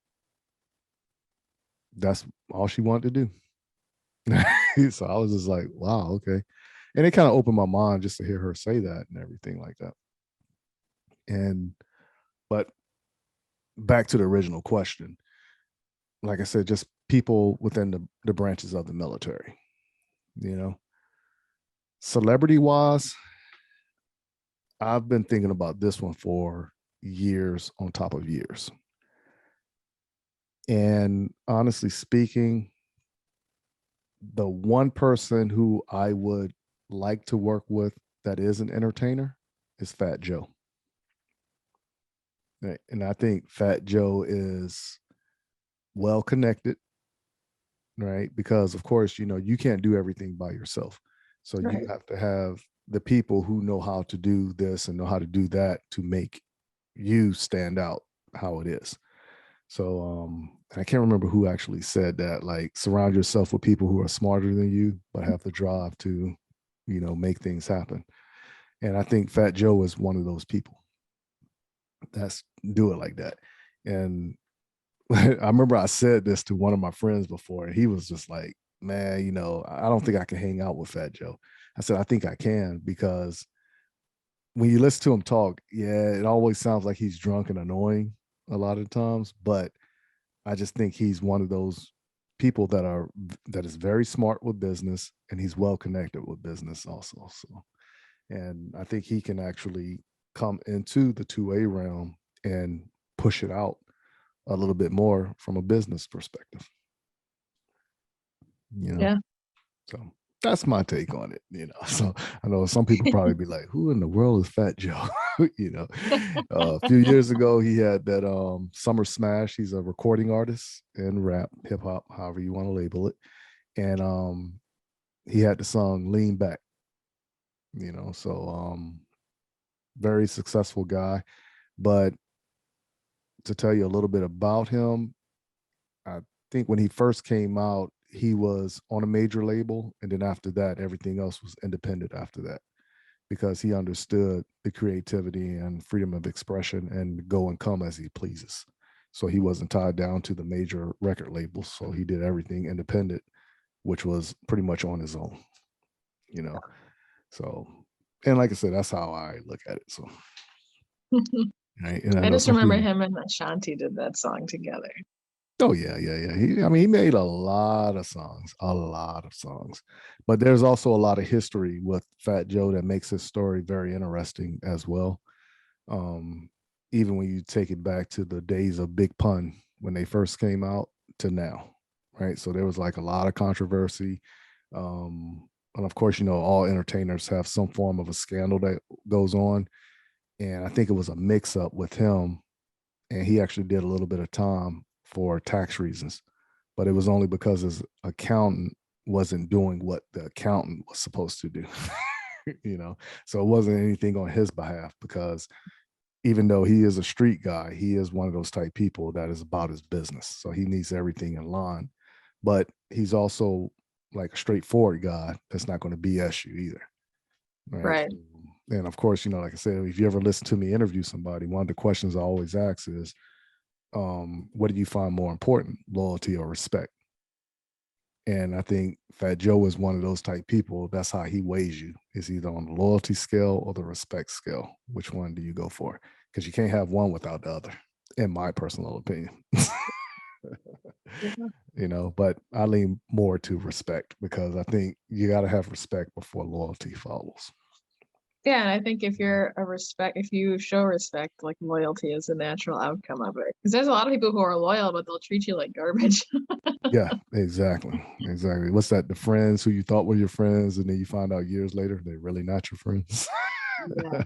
That's all she wanted to do. So I was just like, wow, okay. And it kind of opened my mind just to hear her say that and everything like that. But back to the original question, like I said, just people within the branches of the military, Celebrity wise, I've been thinking about this one for years on top of years. And honestly speaking, the one person who I would like to work with that is an entertainer is Fat Joe. And I think Fat Joe is well connected, right? Because of course, you can't do everything by yourself. So Right. you have to have the people who know how to do this and know how to do that to make you stand out how it is. So I can't remember who actually said that, like, surround yourself with people who are smarter than you, but have the drive to, make things happen. And I think Fat Joe is one of those people that's do it like that. And I remember I said this to one of my friends before, and he was just like, man, I don't think I can hang out with Fat Joe. I said, I think I can, because when you listen to him talk, yeah, it always sounds like he's drunk and annoying a lot of times, but I just think he's one of those people that is very smart with business, and he's well connected with business also. So, and I think he can actually come into the 2A realm and push it out a little bit more from a business perspective. Yeah. So that's my take on it. So I know some people probably be like, who in the world is Fat Joe? A few years ago, he had that Summer Smash. He's a recording artist in rap, hip hop, however you want to label it. And he had the song Lean Back, so very successful guy. But to tell you a little bit about him, I think when he first came out, he was on a major label, and then after that, everything else was independent after that, because he understood the creativity and freedom of expression and go and come as he pleases. So he wasn't tied down to the major record labels. So he did everything independent, which was pretty much on his own, So, and like I said, that's how I look at it. So, right. And I know just remember people, him and Ashanti did that song together. oh yeah. He made a lot of songs, but there's also a lot of history with Fat Joe that makes his story very interesting as well. Even when you take it back to the days of Big Pun, when they first came out, to now, right? So there was like a lot of controversy. And of course, all entertainers have some form of a scandal that goes on. And I think it was a mix up with him, and he actually did a little bit of time for tax reasons, but it was only because his accountant wasn't doing what the accountant was supposed to do. So it wasn't anything on his behalf, because even though he is a street guy, he is one of those type people that is about his business. So he needs everything in line, but he's also like a straightforward guy that's not going to BS you either. Right. And of course, like I said, if you ever listen to me interview somebody, one of the questions I always ask is, what do you find more important, loyalty or respect? And I think Fat Joe is one of those type people. That's how he weighs you. It's either on the loyalty scale or the respect scale. Which one do you go for? Because you can't have one without the other, in my personal opinion. But I lean more to respect, because I think you got to have respect before loyalty follows. Yeah, and I think if you show respect, like, loyalty is a natural outcome of it. Because there's a lot of people who are loyal, but they'll treat you like garbage. Yeah, exactly. What's that? The friends who you thought were your friends, and then you find out years later they're really not your friends. Yeah.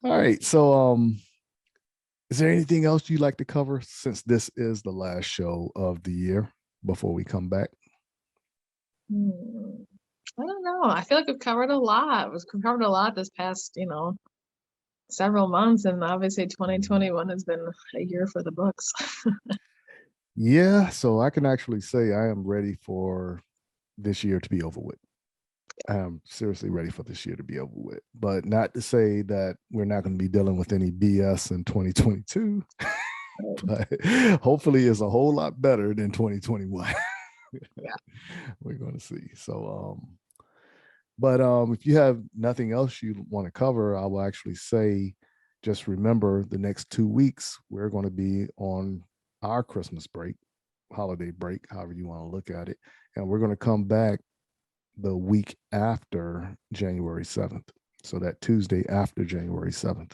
All right. So is there anything else you'd like to cover, since this is the last show of the year, before we come back? I don't know. I feel like we've covered a lot. We've covered a lot this past, several months, and obviously 2021 has been a year for the books. Yeah, so I can actually say I am ready for this year to be over with. I am seriously ready for this year to be over with, but not to say that we're not going to be dealing with any BS in 2022, but hopefully it's a whole lot better than 2021. Yeah. We're going to see. So, but if you have nothing else you want to cover, I will actually say, just remember the next 2 weeks, we're going to be on our Christmas break, holiday break, however you want to look at it. And we're going to come back the week after January 7th. So that Tuesday after January 7th.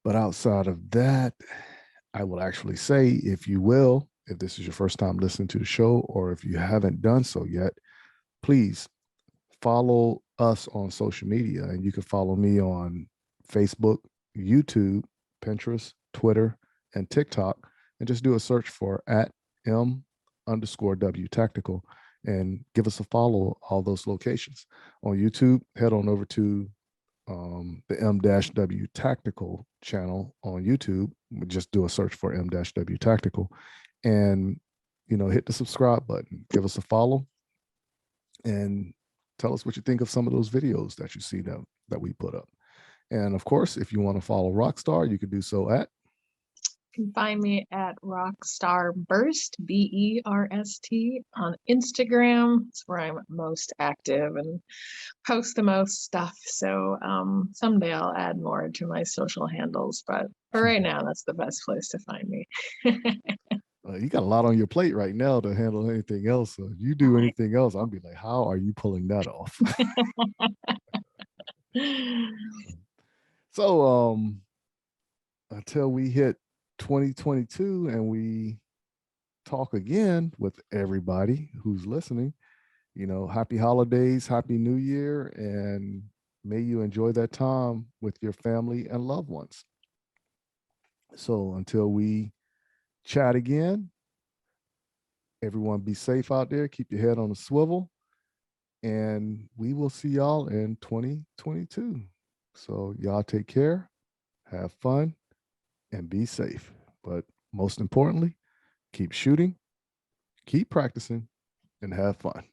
But outside of that, I will actually say, if this is your first time listening to the show, or if you haven't done so yet, please follow us on social media. And you can follow me on Facebook, YouTube, Pinterest, Twitter, and TikTok, and just do a search for @M_W Tactical, and give us a follow, all those locations. On YouTube, head on over to the M-W Tactical channel on YouTube. Just do a search for M-W Tactical and, hit the subscribe button, give us a follow, and tell us what you think of some of those videos that you see that we put up. And of course, if you want to follow Rockstar, you can do so at. You can find me at Rockstar Burst, Berst, on Instagram. It's where I'm most active and post the most stuff. So someday I'll add more to my social handles, but for right now, that's the best place to find me. You got a lot on your plate right now to handle anything else. So if you do anything else, I'll be like, how are you pulling that off? So until we hit 2022 and we talk again with everybody who's listening, happy holidays, happy new year, and may you enjoy that time with your family and loved ones. So until we chat again, everyone be safe out there, keep your head on a swivel, and we will see y'all in 2022. So y'all take care, have fun, and be safe. But most importantly, keep shooting, keep practicing, and have fun.